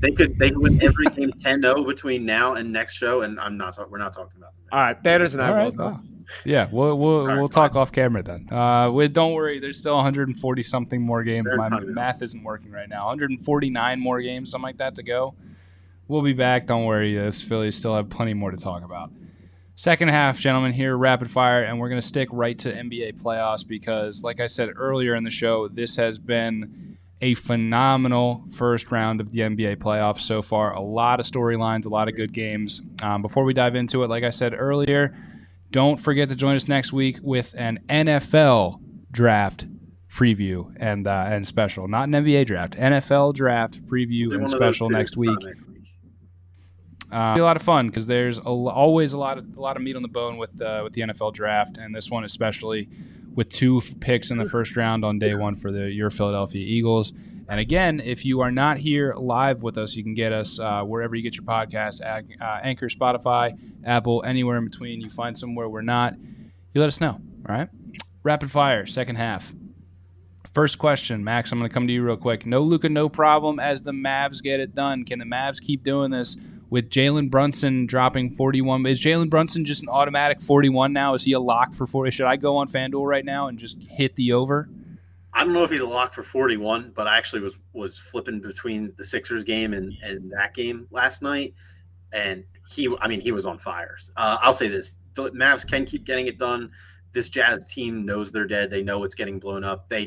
They could win every game 10-0 between now and next show, and we're not talking about them. All right, Banners and I will. Yeah, we'll talk off camera then. Don't worry, there's still 140 something more games. My math isn't working right now. 149 more games, something like that to go. We'll be back. Don't worry. The Phillies still have plenty more to talk about. Second half, gentlemen, here, rapid fire, and we're going to stick right to NBA playoffs because, like I said earlier in the show, this has been a phenomenal first round of the NBA playoffs so far. A lot of storylines, a lot of good games. Before we dive into it, like I said earlier, don't forget to join us next week with an NFL draft preview and special. Not an NBA draft, NFL draft preview and special next week. It'll be a lot of fun because there's always a lot of meat on the bone with the NFL draft, and this one especially with 2 picks in the first round on day 1 for your Philadelphia Eagles. And again, if you are not here live with us, you can get us wherever you get your podcasts, Anchor, Spotify, Apple, anywhere in between. You find somewhere we're not, you let us know. All right. Rapid fire, second half. First question, Max, I'm going to come to you real quick. No Luka, no problem as the Mavs get it done. Can the Mavs keep doing this with Jalen Brunson dropping 41? Is Jalen Brunson just an automatic 41 now? Is he a lock for 40? Should I go on FanDuel right now and just hit the over? I don't know if he's a lock for 41, but I actually was flipping between the Sixers game and that game last night, and he was on fire. I'll say this: the Mavs can keep getting it done. This Jazz team knows they're dead. They know it's getting blown up. They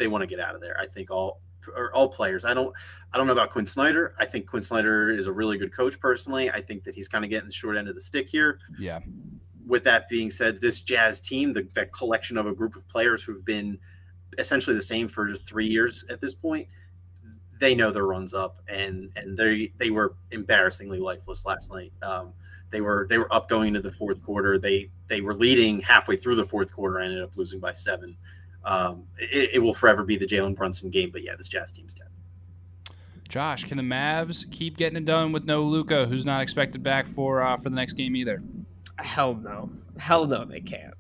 want to get out of there. I think all players. I don't know about Quinn Snyder. I think Quinn Snyder is a really good coach personally. I think that he's kind of getting the short end of the stick here. Yeah. With that being said, this Jazz team, that collection of a group of players who've been essentially the same for 3 years at this point, they know their run's up, and they were embarrassingly lifeless last night. They were up going into the fourth quarter. They were leading halfway through the fourth quarter, ended up losing by 7. It will forever be the Jalen Brunson game, but yeah, this Jazz team's dead. Josh, can the Mavs keep getting it done with no Luka, who's not expected back for the next game either? Hell no, they can't.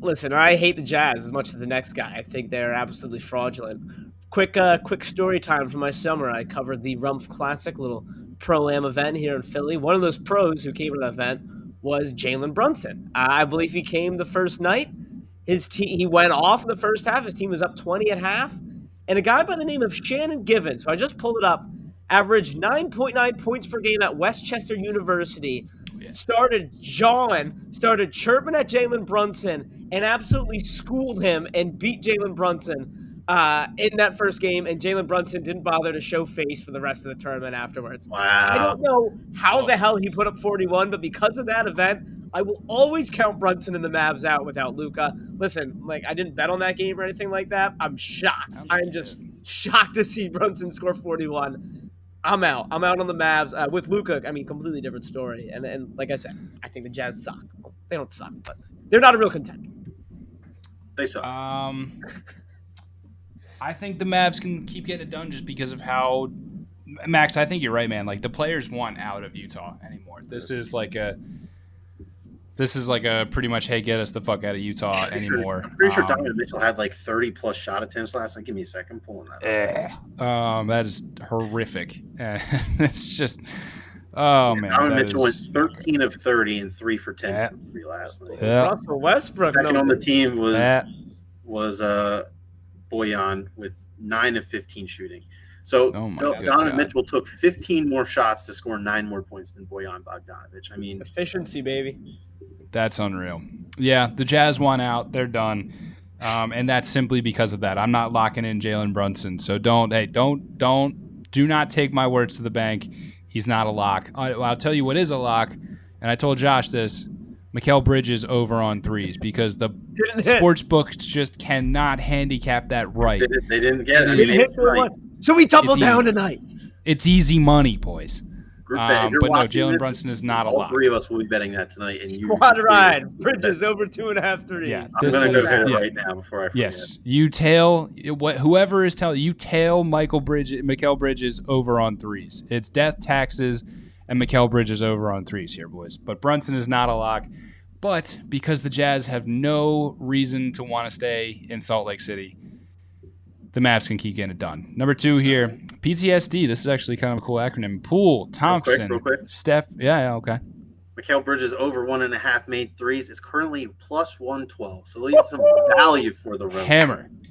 Listen, I hate the Jazz as much as the next guy. I think they're absolutely fraudulent. Quick story time from my summer. I covered the Rumpf Classic, little pro-am event here in Philly. One of those pros who came to that event was Jalen Brunson. I believe he came the first night. He went off in the first half. His team was up 20 at half. And a guy by the name of Shannon Givens, so I just pulled it up, averaged 9.9 points per game at Westchester University, started chirping at Jalen Brunson, and absolutely schooled him and beat Jalen Brunson in that first game. And Jalen Brunson didn't bother to show face for the rest of the tournament afterwards. Wow. I don't know how the hell he put up 41, but because of that event, I will always count Brunson and the Mavs out without Luka. Listen, like, I didn't bet on that game or anything like that. I'm shocked. I'm just shocked to see Brunson score 41. I'm out. I'm out on the Mavs. With Luka, I mean, completely different story. And like I said, I think the Jazz suck. They don't suck, but they're not a real contender. They suck. I think the Mavs can keep getting it done just because of how Max. I think you're right, man. Like, the players want out of Utah anymore. This is like a pretty much, hey, get us the fuck out of Utah anymore. I'm pretty sure Donovan Mitchell had like 30 plus shot attempts last night. Give me a second, I'm pulling that up. That is horrific. It's just, man. Donovan Mitchell went 13 of 30 and 3 for 10 from 3 last night. Russell Westbrook. Second on the team was Bojan with 9 of 15 shooting. So Donovan Mitchell took 15 more shots to score 9 more points than Bojan Bogdanovic. I mean, efficiency, baby. That's unreal. Yeah, the Jazz won out. They're done. And that's simply because of that. I'm not locking in Jalen Brunson. So do not take my words to the bank. He's not a lock. I'll tell you what is a lock, and I told Josh this, Mikal Bridges over on threes, because the sports books just cannot handicap that right. They didn't get it. So we double down tonight. It's easy money, boys. But no, Jalen Brunson is not a lock. All 3 of us will be betting that tonight. And Squad ride. Bridges over 2.5 threes. Yeah, I'm going to go hit it right now before I forget. Yes, you tail whoever is telling you tail Mikal Bridges over on threes. It's death, taxes, and Mikal Bridges over on threes here, boys. But Brunson is not a lock. But because the Jazz have no reason to want to stay in Salt Lake City, the Mavs can keep getting it done. Number 2 here, PTSD. This is actually kind of a cool acronym. Poole, Thompson, real quick. Steph. Yeah, okay. Mikal Bridges over 1.5 made threes is currently plus 112. So leave some value for the road.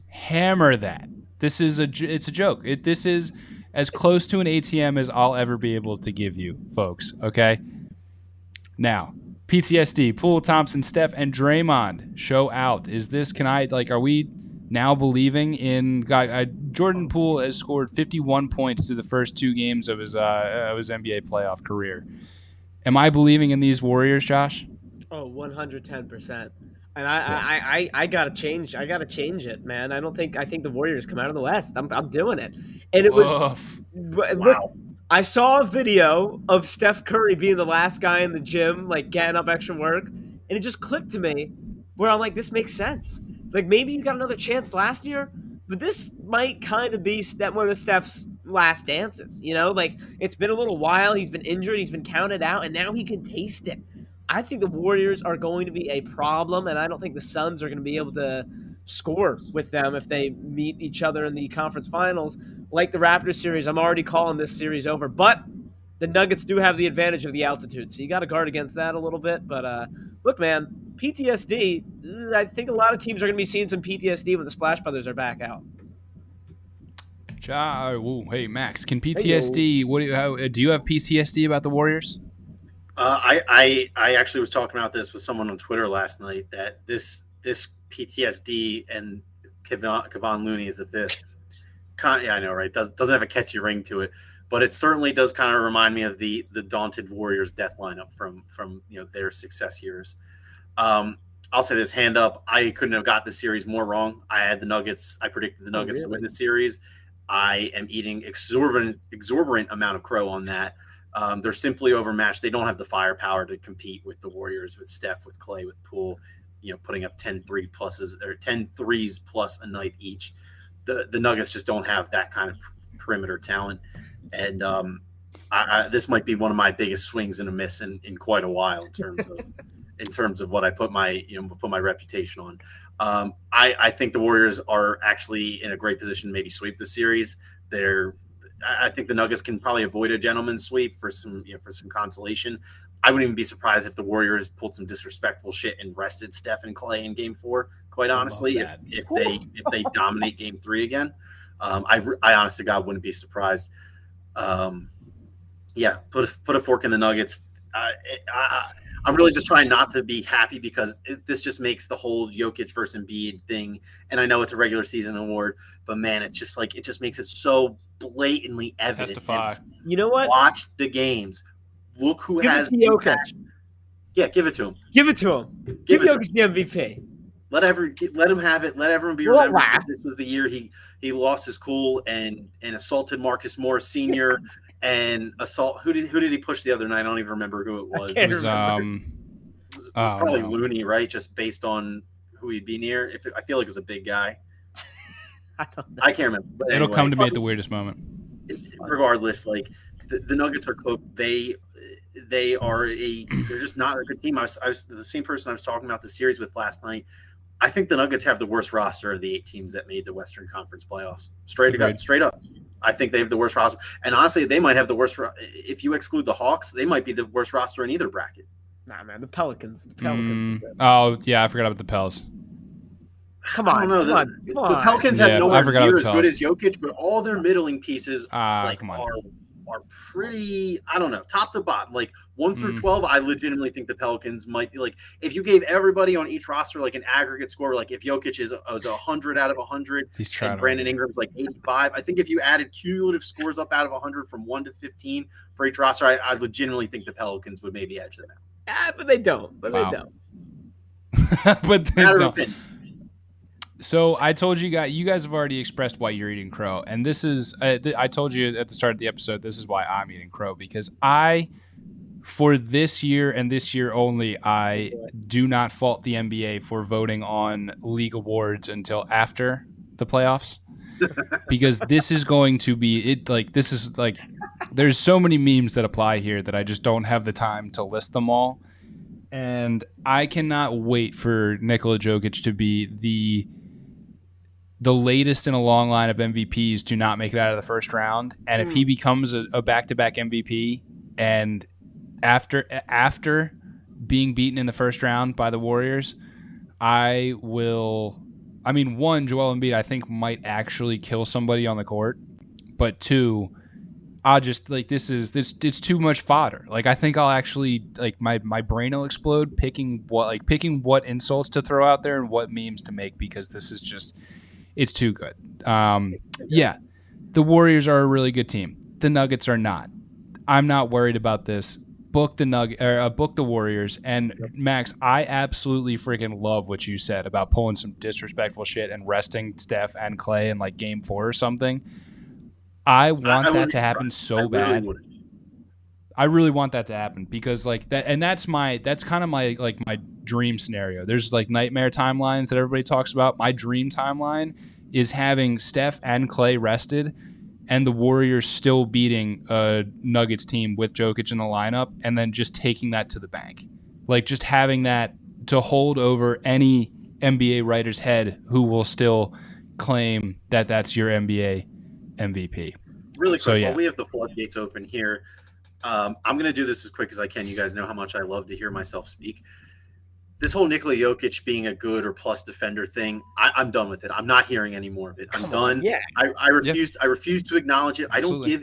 Hammer that. It's a joke. This is as close to an ATM as I'll ever be able to give you, folks. Okay. Now, PTSD, Poole, Thompson, Steph, and Draymond show out. Are we now believing in Jordan Poole has scored 51 points through the first 2 games of his NBA playoff career. Am I believing in these Warriors, Josh? Oh, 110%. And I gotta change. I gotta change it, man. I think the Warriors come out of the West. I'm doing it. And it was look, I saw a video of Steph Curry being the last guy in the gym, like getting up extra work, and it just clicked to me where I'm like, this makes sense. Like, maybe you got another chance last year, but this might kind of be one of Steph's last dances. You know, like, it's been a little while. He's been injured. He's been counted out, and now he can taste it. I think the Warriors are going to be a problem, and I don't think the Suns are going to be able to score with them if they meet each other in the conference finals. Like the Raptors series, I'm already calling this series over, but the Nuggets do have the advantage of the altitude, so you got to guard against that a little bit. But look, man, PTSD, I think a lot of teams are going to be seeing some PTSD when the Splash Brothers are back out. Hey, Max, can PTSD, do you have PTSD about the Warriors? I actually was talking about this with someone on Twitter last night, that this PTSD and Kevon Looney is the 5th. Yeah, I know, right? Doesn't have a catchy ring to it, but it certainly does kind of remind me of the daunted Warriors death lineup from their success years. I'll say this, hand up, I couldn't have got the series more wrong. I had the Nuggets. I predicted the Nuggets to win the series. I am eating exorbitant amount of crow on that. They're simply overmatched. They don't have the firepower to compete with the Warriors, with Steph, with Clay, with Poole, putting up 10 threes plus a night each. The Nuggets just don't have that kind of perimeter talent. And this might be one of my biggest swings and a miss in quite a while in terms of in terms of what I put my reputation on. I think the Warriors are actually in a great position to maybe sweep the series. I think the Nuggets can probably avoid a gentleman's sweep for some consolation. I wouldn't even be surprised if the Warriors pulled some disrespectful shit and rested Steph and Clay in Game 4. Quite honestly, if they dominate Game 3 again, I honest to God wouldn't be surprised. Put a fork in the Nuggets. I'm really just trying not to be happy because this just makes the whole Jokic versus Embiid thing. And I know it's a regular season award, but man, it's just like it just makes it so blatantly evident. Testify. You know what? Watch the games. Look who Give has it to Jokic. Yeah, give it to him. Give it to him. Give Jokic the MVP. Let him have it. Let everyone be remembered. This was the year he lost his cool and assaulted Marcus Morris Sr. and who did he push the other night? I don't even remember who it was. It was probably Looney, right? Just based on who he'd be near. I feel like it was a big guy. I don't know. I can't remember. But It'll anyway, come to me at the weirdest moment. Regardless, like the Nuggets are cooked. They're just not a good team. I was the same person I was talking about the series with last night. I think the Nuggets have the worst roster of the 8 teams that made the Western Conference playoffs. Straight up. I think they have the worst roster. And honestly, they might have the worst. If you exclude the Hawks, they might be the worst roster in either bracket. Nah, man, the Pelicans. Oh, yeah, I forgot about the Pels. Come on. I don't know. The Pelicans have nowhere near as good as Jokic, but all their middling pieces are pretty, I don't know, top to bottom. Like 1 through 12, I legitimately think the Pelicans might be like, if you gave everybody on each roster like an aggregate score, like if Jokic is 100 out of 100 and Brandon Ingram's like 85, I think if you added cumulative scores up out of 100 from 1 to 15 for each roster, I legitimately think the Pelicans would maybe edge them out. But they don't. They don't. But they don't. So I told you guys have already expressed why you're eating crow. And this is, I told you at the start of the episode, this is why I'm eating crow. Because for this year and this year only, I do not fault the NBA for voting on league awards until after the playoffs. Because this is going to be, there's so many memes that apply here that I just don't have the time to list them all. And I cannot wait for Nikola Jokic to be the latest in a long line of MVPs to not make it out of the first round. And if he becomes a back-to-back MVP and after being beaten in the first round by the Warriors, Joel Embiid I think might actually kill somebody on the court. But 2, I'll just it's too much fodder. Like I think I'll actually my brain will explode picking what insults to throw out there and what memes to make because this is just it's too good. The Warriors are a really good team. The Nuggets are not. I'm not worried about this. Book the Warriors. And Max, I absolutely freaking love what you said about pulling some disrespectful shit and resting Steph and Clay in like Game 4 or something. I want that to happen so bad. I really want that to happen because like that, and that's kind of my dream scenario. There's like nightmare timelines that everybody talks about. My dream timeline is having Steph and Clay rested and the Warriors still beating a Nuggets team with Jokic in the lineup and then just taking that to the bank. Like just having that to hold over any NBA writer's head who will still claim that that's your NBA MVP. Really quick, while we have the floodgates open here, I'm going to do this as quick as I can. You guys know how much I love to hear myself speak. This whole Nikola Jokic being a good or plus defender thing, I'm done with it. I'm not hearing any more of it. I'm done. Yeah. I refuse to acknowledge it. I don't give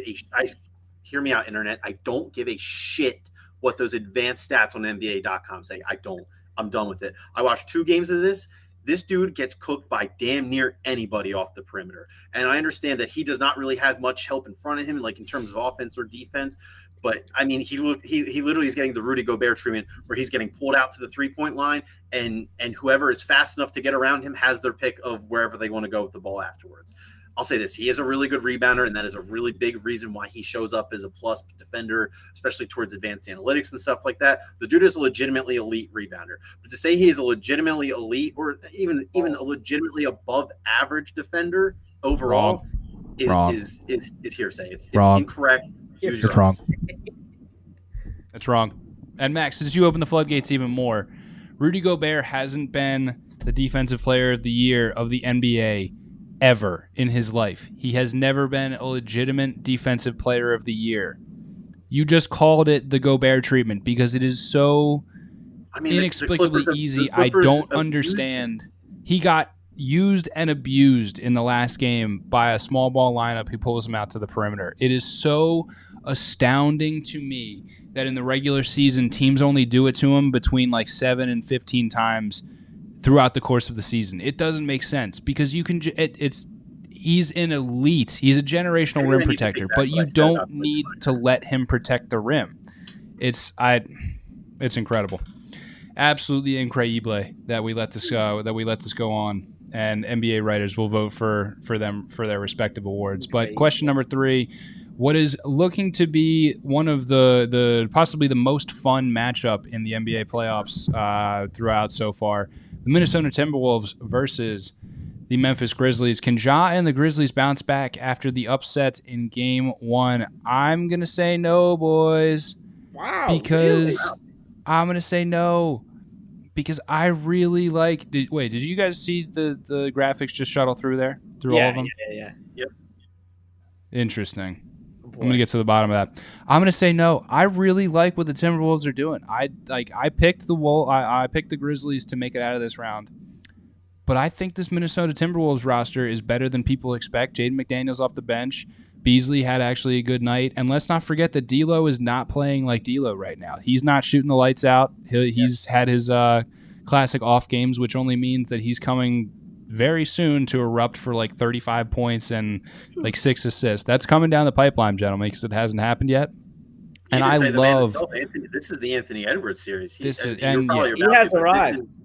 hear me out, internet. I don't give a shit what those advanced stats on NBA.com say. I don't. I'm done with it. I watched 2 games of this. This dude gets cooked by damn near anybody off the perimeter. And I understand that he does not really have much help in front of him, like in terms of offense or defense. But, I mean, he literally is getting the Rudy Gobert treatment where he's getting pulled out to the three-point line, and whoever is fast enough to get around him has their pick of wherever they want to go with the ball afterwards. I'll say this. He is a really good rebounder, and that is a really big reason why he shows up as a plus defender, especially towards advanced analytics and stuff like that. The dude is a legitimately elite rebounder. But to say he is a legitimately elite or even a legitimately above average defender overall is hearsay. It's incorrect. It's wrong. It's wrong. And Max, since you open the floodgates even more, Rudy Gobert hasn't been the defensive player of the year of the NBA ever in his life. He has never been a legitimate defensive player of the year. You just called it the Gobert treatment because it is so inexplicably easy. I don't understand. He got used and abused in the last game by a small ball lineup who pulls him out to the perimeter. It is so astounding to me that in the regular season, teams only do it to him between like 7 and 15 times throughout the course of the season. It doesn't make sense because you can. He's an elite. He's a generational rim protector, but you don't need to let him protect the rim. It's incredible, absolutely incredible that we let this go on, and NBA writers will vote for them for their respective awards. But question number 3. What is looking to be one of the possibly the most fun matchup in the NBA playoffs throughout so far, the Minnesota Timberwolves versus the Memphis Grizzlies. Can Ja and the Grizzlies bounce back after the upset in Game 1? I'm going to say no, boys. Wow. Because really? I'm going to say no. Because I really like... Did you guys see the graphics just shuttle through there? Through all of them? Yeah. Yep. Interesting. I'm going to get to the bottom of that. I'm going to say no. I really like what the Timberwolves are doing. I picked I picked the Grizzlies to make it out of this round. But I think this Minnesota Timberwolves roster is better than people expect. Jaden McDaniels off the bench. Beasley had actually a good night. And let's not forget that D'Lo is not playing like D'Lo right now. He's not shooting the lights out. He's had his classic off games, which only means that he's coming very soon to erupt for like 35 points and like 6 assists. That's coming down the pipeline, gentlemen, because it hasn't happened yet. And I love... This is the Anthony Edwards series. He has arrived.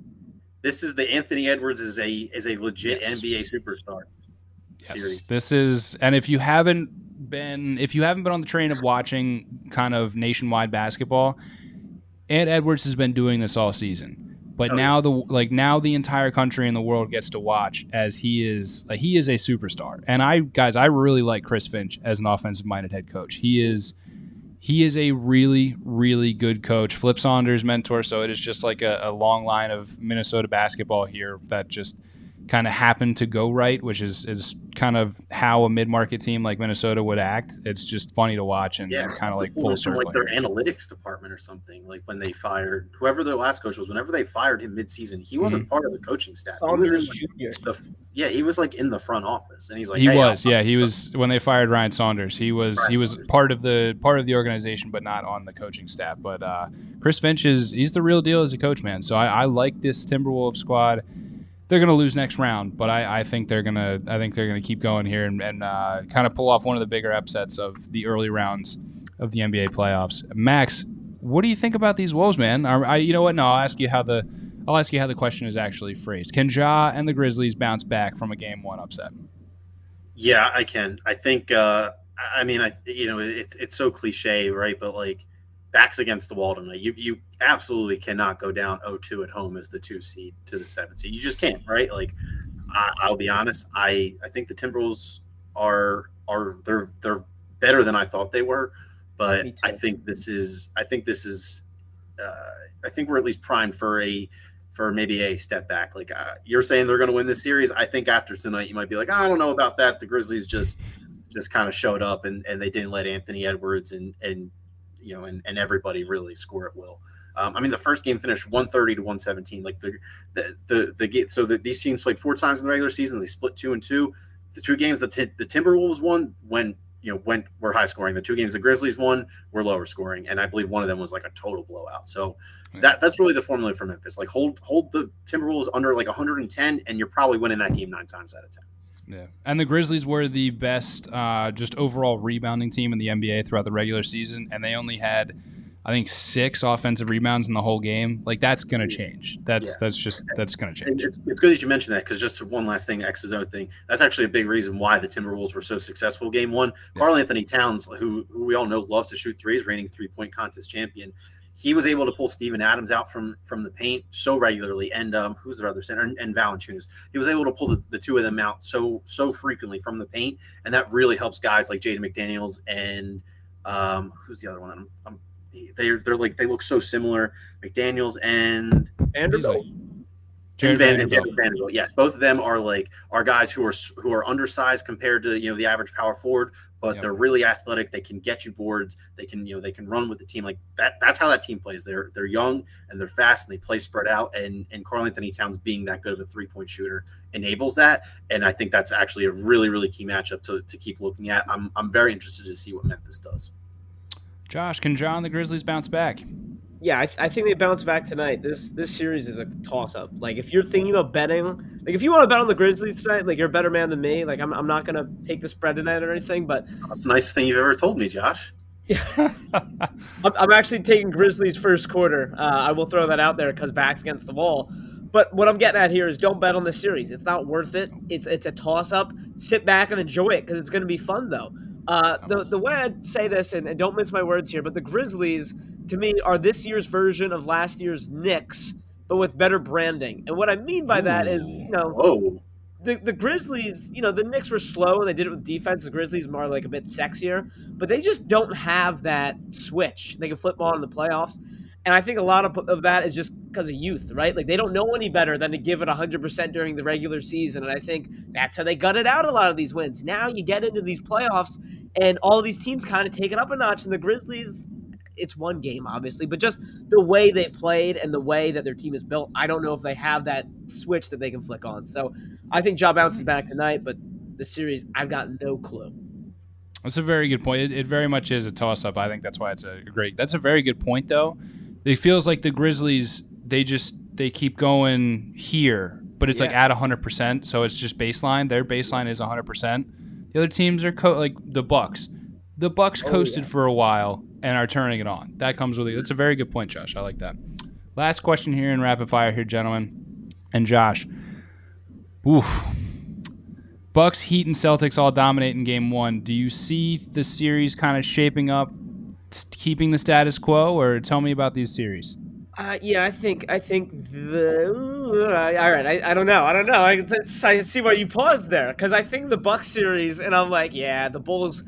This is the Anthony Edwards is a legit NBA superstar series. This is, and if you haven't been on the train of watching kind of nationwide basketball, Ant Edwards has been doing this all season. But now the entire country and the world gets to watch as he is a superstar. And I really like Chris Finch as an offensive minded head coach. He is a really, really good coach. Flip Saunders mentor, so it is just like a long line of Minnesota basketball here that just kind of happened to go right, which is kind of how a mid-market team like Minnesota would act. It's just funny to watch and kind of like full circle. Like their analytics department or something. Like when they fired whoever their last coach was, whenever they fired him mid-season, he wasn't part of the coaching staff. He was like in the front office, and he's like he was when they fired Ryan Saunders. He was part of the organization, but not on the coaching staff. But Chris Finch he's the real deal as a coach, man. So I like this Timberwolves squad. They're going to lose next round, but I think they're going to keep going here and kind of pull off one of the bigger upsets of the early rounds of the NBA playoffs. Max, what do you think about these Wolves, man? You know what? No, I'll ask you how the question is actually phrased. Can Ja and the Grizzlies bounce back from a Game 1 upset? Yeah, I can. I think. It's so cliche, right? But like, backs against the wall tonight. You absolutely cannot go down 0-2 at home as the 2 seed to the 7 seed. You just can't, right? Like, I'll be honest. I think the Timberwolves are they're better than I thought they were, but I think we're at least primed for maybe a step back. Like you're saying they're going to win this series. I think after tonight you might be like, I don't know about that. The Grizzlies just kind of showed up and they didn't let Anthony Edwards and everybody really score at will. The first game finished 130-117. Like the game. So these teams played 4 times in the regular season. They split 2-2. The 2 games the Timberwolves won were high scoring. The 2 games the Grizzlies won were lower scoring, and I believe one of them was like a total blowout. So that's really the formula for Memphis. Like hold the Timberwolves under like 110, and you're probably winning that game 9 times out of 10. Yeah, and the Grizzlies were the best just overall rebounding team in the NBA throughout the regular season, and they only had, I think, 6 offensive rebounds in the whole game. Like that's going to change. That's going to change. It's good that you mentioned that because just one last thing, X's O thing. That's actually a big reason why the Timberwolves were so successful. Game 1, Karl Anthony Towns, who we all know loves to shoot threes, reigning 3-point contest champion. He was able to pull Steven Adams out from the paint so regularly, and who's their other center, and Valanciunas. He was able to pull the 2 of them out so frequently from the paint, and that really helps guys like Jaden McDaniels and who's the other one? They look so similar. McDaniels and Vanderbilt. Easily. And Jared Vanderbilt. Vanderbilt, yes, both of them are guys who are undersized compared to the average power forward, but Yep. they're really athletic. They can get you boards. They can run with the team like that. That's how that team plays. They're young and they're fast and they play spread out. And Karl Anthony Towns being that good of a 3-point shooter enables that. And I think that's actually a really, really key matchup to keep looking at. I'm very interested to see what Memphis does. Josh, can John and the Grizzlies bounce back? Yeah, I think they bounce back tonight. This series is a toss-up. Like, if you're thinking about betting, like, if you want to bet on the Grizzlies tonight, like, you're a better man than me. Like, I'm not going to take the spread tonight or anything, but That's the nicest thing you've ever told me, Josh. I'm actually taking Grizzlies first quarter. I will throw that out there because back's against the wall. But what I'm getting at here is don't bet on this series. It's not worth it. It's a toss-up. Sit back and enjoy it because it's going to be fun, though. The way I'd say this, and don't mince my words here, but the Grizzlies, to me, are this year's version of last year's Knicks, but with better branding. And what I mean by that is, Whoa. the Grizzlies, the Knicks were slow and they did it with defense. The Grizzlies are like a bit sexier, but they just don't have that switch. They can flip on in the playoffs. And I think a lot of that is just because of youth, right? Like, they don't know any better than to give it 100% during the regular season. And I think that's how they gutted out a lot of these wins. Now you get into these playoffs and all these teams kind of take it up a notch. And the Grizzlies, it's one game, obviously, but just the way they played and the way that their team is built, I don't know if they have that switch that they can flick on. So I think Ja bounces back tonight, but the series, I've got no clue. That's a very good point. It very much is a toss-up. I think that's why it's that's a very good point, though. It feels like the Grizzlies, they keep going here, but it's like at 100%, so it's just baseline. Their baseline is 100%. The other teams are like the Bucks. The Bucks coasted for a while and are turning it on. That comes with it. That's a very good point, Josh. I like that. Last question here in rapid fire here, gentlemen. And Josh. Oof. Bucks, Heat, and Celtics all dominate in Game 1. Do you see the series kind of shaping up, keeping the status quo, or tell me about these series? Yeah, I think all right. I don't know. I see why you paused there because I think the Bucks series, and I'm like, yeah, the Bulls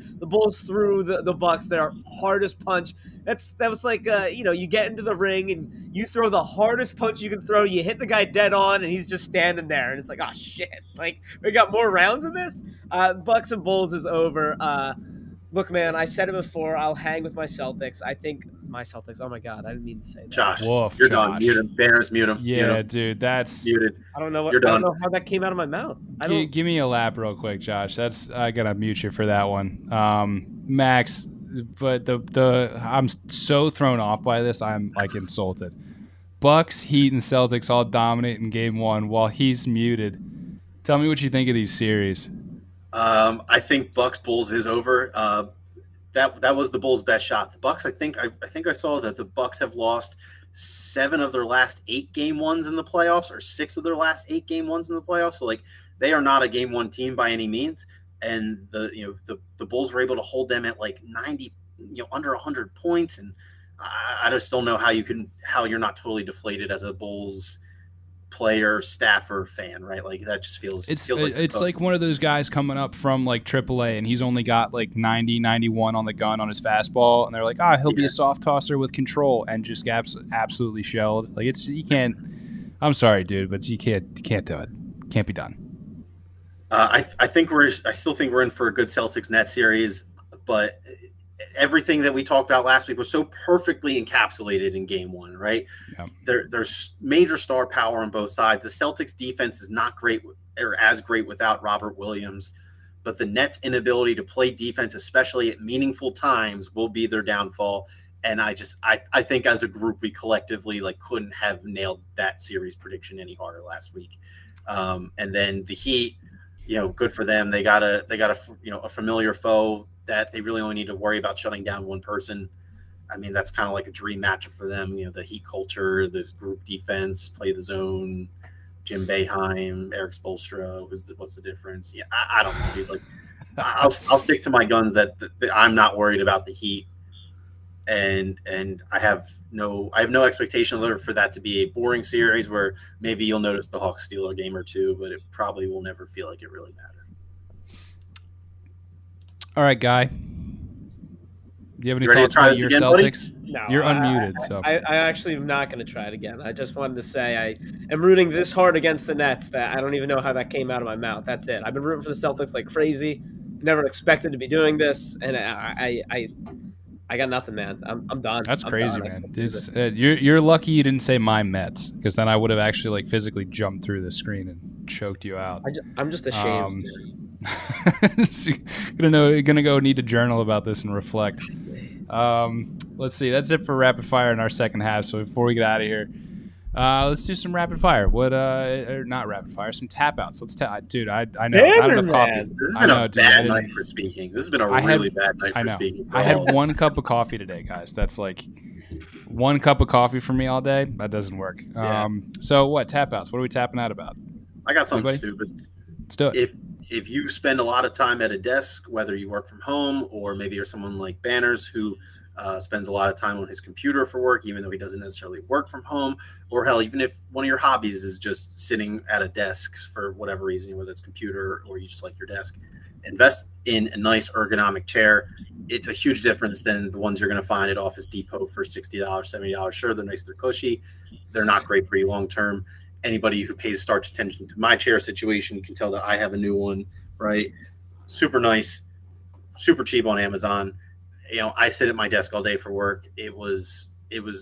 threw the Bucks their hardest punch. That was like, you get into the ring and you throw the hardest punch you can throw. You hit the guy dead on, and he's just standing there, and it's like, oh shit, like we got more rounds in this. Bucks and Bulls is over. Look, man, I said it before. I'll hang with my Celtics. I think my Celtics. Oh my God, I didn't mean to say that. Josh, Woof, you're Josh. done. Mute him. Banners, mute him. Yeah, mute him. dude, that's Muted. I don't know You're done. I don't know how that came out of my mouth. Give me a lap real quick, Josh. I gotta mute you for that one, Max. But I'm so thrown off by this. I'm like insulted. Bucks, Heat, and Celtics all dominate in Game 1 while he's muted. Tell me what you think of these series. I think Bucks Bulls is over. That was the Bulls' best shot. The Bucks, I think I saw that the Bucks have lost 7 of their last 8 Game 1s in the playoffs, or 6 of their last 8 Game 1s in the playoffs. So like they are not a Game 1 team by any means. And the Bulls were able to hold them at like 90, under 100 points. And I just don't know how you're not totally deflated as a Bulls player, staffer, fan, right? Like that just feels like one of those guys coming up from like AAA and he's only got like 90, 91 on the gun on his fastball, and they're like, he'll be a soft tosser with control, and just absolutely shelled. Like you can't. I'm sorry, dude, but you can't do it. Can't be done. I still think we're in for a good Celtics net series, but everything that we talked about last week was so perfectly encapsulated in Game 1, right? Yeah. There's major star power on both sides. The Celtics defense is not great or as great without Robert Williams, but the Nets' inability to play defense, especially at meaningful times, will be their downfall. And I think as a group, we collectively couldn't have nailed that series prediction any harder last week. And then the Heat, good for them. They got a familiar foe that they really only need to worry about shutting down one person. I mean, that's kind of like a dream matchup for them. The Heat culture, the group defense, play the zone, Jim Boeheim, Eric Spoelstra. What's the difference? Yeah, I don't know, dude. I'll stick to my guns that I'm not worried about the Heat, and I have no expectation for that to be a boring series where maybe you'll notice the Hawks steal a game or two, but it probably will never feel like it really mattered. All right, Guy. Do you have any You ready to thoughts try about this your again, buddy? Celtics? No, You're unmuted, so I actually am not going to try it again. I just wanted to say I am rooting this hard against the Nets that I don't even know how that came out of my mouth. That's it. I've been rooting for the Celtics like crazy. Never expected to be doing this, and I got nothing, man. I'm done. that's I'm crazy, done. I man. can't do This, this. you're lucky you didn't say my Mets, because then I would have actually like physically jumped through the screen and choked you out. I'm just ashamed. Gonna go need to journal about this and reflect. Let's see. That's it for rapid fire in our second half. So before we get out of here, let's do some rapid fire. Or not rapid fire, some tap outs. Dude. I know not enough coffee. Man. This has I been know, a dude. bad night for speaking. This has been a really bad night for speaking. I had 1 cup of coffee today, guys. That's like 1 cup of coffee for me all day. That doesn't work. Yeah. So what tap outs? What are we tapping out about? I got something Anybody? stupid. Let's do it. If you spend a lot of time at a desk, whether you work from home or maybe you're someone like Banners who spends a lot of time on his computer for work, even though he doesn't necessarily work from home, or hell, even if one of your hobbies is just sitting at a desk for whatever reason, whether it's computer or you just like your desk, invest in a nice ergonomic chair. It's a huge difference than the ones you're going to find at Office Depot for $60, $70. Sure, they're nice, they're cushy. They're not great for you long term. Anybody who pays starch attention to my chair situation can tell that I have a new one, right? Super nice, super cheap on Amazon. You know, I sit at my desk all day for work. It was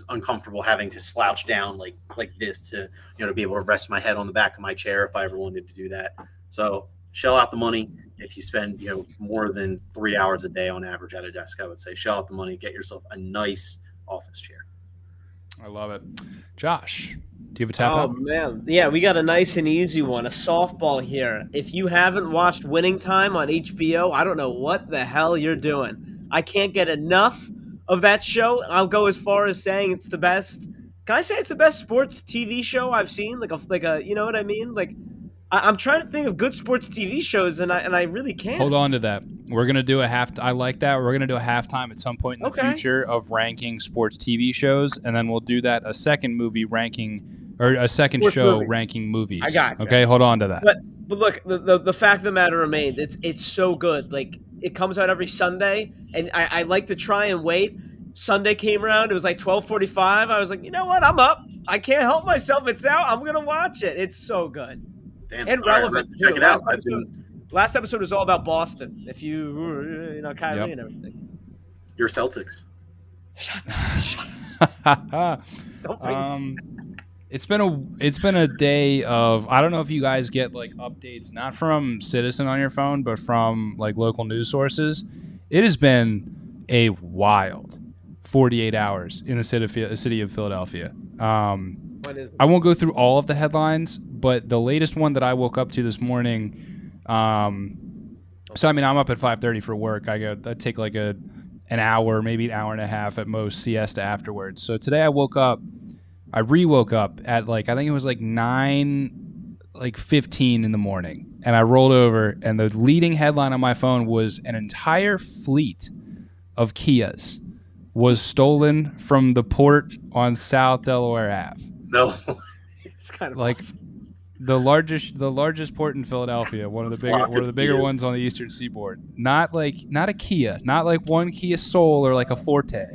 uncomfortable having to slouch down like this to, to be able to rest my head on the back of my chair if I ever wanted to do that. So shell out the money. If you spend, more than 3 hours a day on average at a desk, I would say shell out the money, get yourself a nice office chair. I love it. Josh, do you have a tap Oh out? man, yeah, we got a nice and easy one, a softball here. If you haven't watched Winning Time on HBO, I don't know what the hell you're doing. I can't get enough of that show. I'll go as far as saying it's the best. Can I say it's the best sports TV show I've seen? Like a, you know what I mean? Like I'm trying to think of good sports TV shows, and I really can't. Hold on to that. We're gonna do a half. I like that. We're gonna do a halftime at some point in the future of ranking sports TV shows, and then we'll do that a second movie ranking or a second Sports show movies. ranking movies. I got you. Okay, hold on to that. But look, the fact of the matter remains, it's so good. Like it comes out every Sunday, and I like to try and wait. Sunday came around, it was like 12:45. I was like, you know what? I'm up. I can't help myself. It's out. I'm gonna watch it. It's so good. Damn, And all right, relevant, let's check too. it out. Last episode was all about Boston. If Kyrie Yep. and everything. Your Celtics. Shut up. Don't bring It's been a day of, I don't know if you guys get like updates not from Citizen on your phone, but from like local news sources. It has been a wild 48 hours in the city of Philadelphia. What is it? I won't go through all of the headlines, but the latest one that I woke up to this morning. So I mean, I'm up at 5:30 for work. I take like an hour, maybe an hour and a half at most siesta afterwards. So today I re-woke up at like, I think it was like 9:15 in the morning, and I rolled over, and the leading headline on my phone was an entire fleet of Kias was stolen from the port on South Delaware Ave. No. It's kind of Like awesome. the largest port in Philadelphia, one of the bigger Kias. ones on the Eastern Seaboard. Not a Kia, not like one Kia Soul or like a Forte.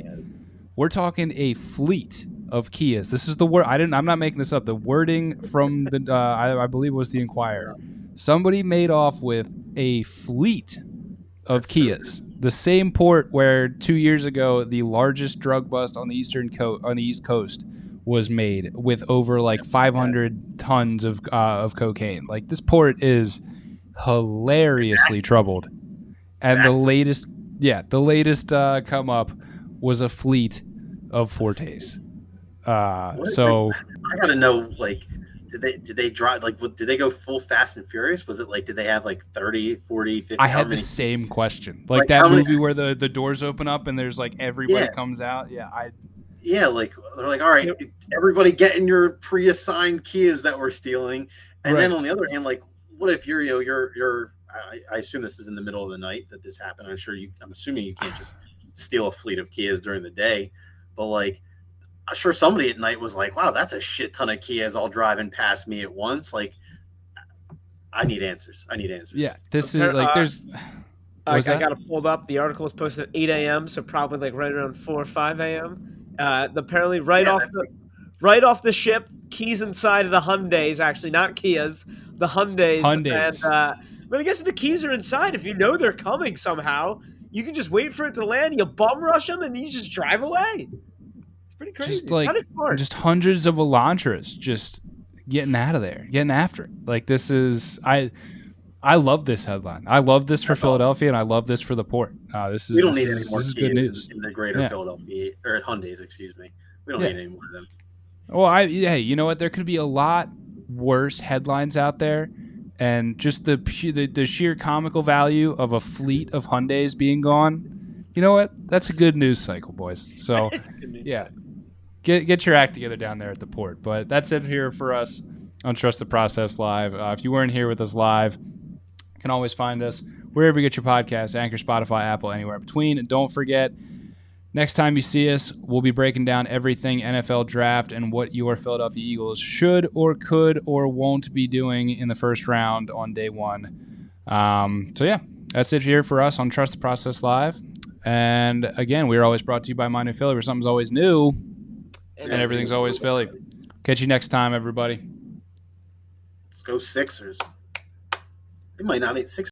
We're talking a fleet of Kias. This is the word. I'm not making this up. The wording from the I believe it was the Inquirer. Somebody made off with a fleet of That's so Kias. The same port where 2 years ago the largest drug bust on the East Coast was made, with over like 500 tons of cocaine. Like, this port is hilariously troubled. And the latest come up was a fleet of Fortes. So I gotta know, like, did they drive, like, did they go full Fast and Furious? Was it like, did they have like 30, 40, 50? I had the same question. Like Like, that how many- movie where the doors open up and there's like everybody Yeah. comes out. Yeah, like they're like, all right, everybody get in your pre-assigned Kias that we're stealing, and Right. then on the other hand, like, what if you're I assume this is in the middle of the night that this happened. I'm assuming you can't just steal a fleet of Kias during the day, but like, I'm sure somebody at night was like, wow, that's a shit ton of Kias all driving past me at once. Like, I need answers. Yeah, this is There- like there's. I Was that? got it pulled up. The article was posted at 8 a.m., so probably like right around 4 or 5 a.m. Apparently, Yeah, right off the ship, keys inside of the Hyundais. Actually, not Kias, the Hyundais. Hyundais. But I guess if the keys are inside, if you know they're coming somehow, you can just wait for it to land. You bum rush them, and you just drive away. It's pretty crazy. Just like Kind of smart. just hundreds of Elantras just getting out of there, getting after it. Like this is I love this headline. I love this for Philadelphia, and I love this for the port. This is we don't need any more this is good news. in the greater Philadelphia or Hyundais, excuse me. We don't need any more of them. Well, hey, you know what? There could be a lot worse headlines out there, and just the sheer comical value of a fleet of Hyundais being gone. You know what? That's a good news cycle, boys. So, yeah, get your act together down there at the port. But that's it here for us on Trust the Process Live. If you weren't here with us live, you can always find us wherever you get your podcasts, Anchor, Spotify, Apple, anywhere in between. And don't forget, next time you see us, we'll be breaking down everything NFL draft and what your Philadelphia Eagles should or could or won't be doing in the first round on day one. So, yeah, that's it here for us on Trust the Process Live. And, again, we are always brought to you by My New Philly, where something's always new and everything's always Philly. Catch you next time, everybody. Let's go Sixers. They might not need six.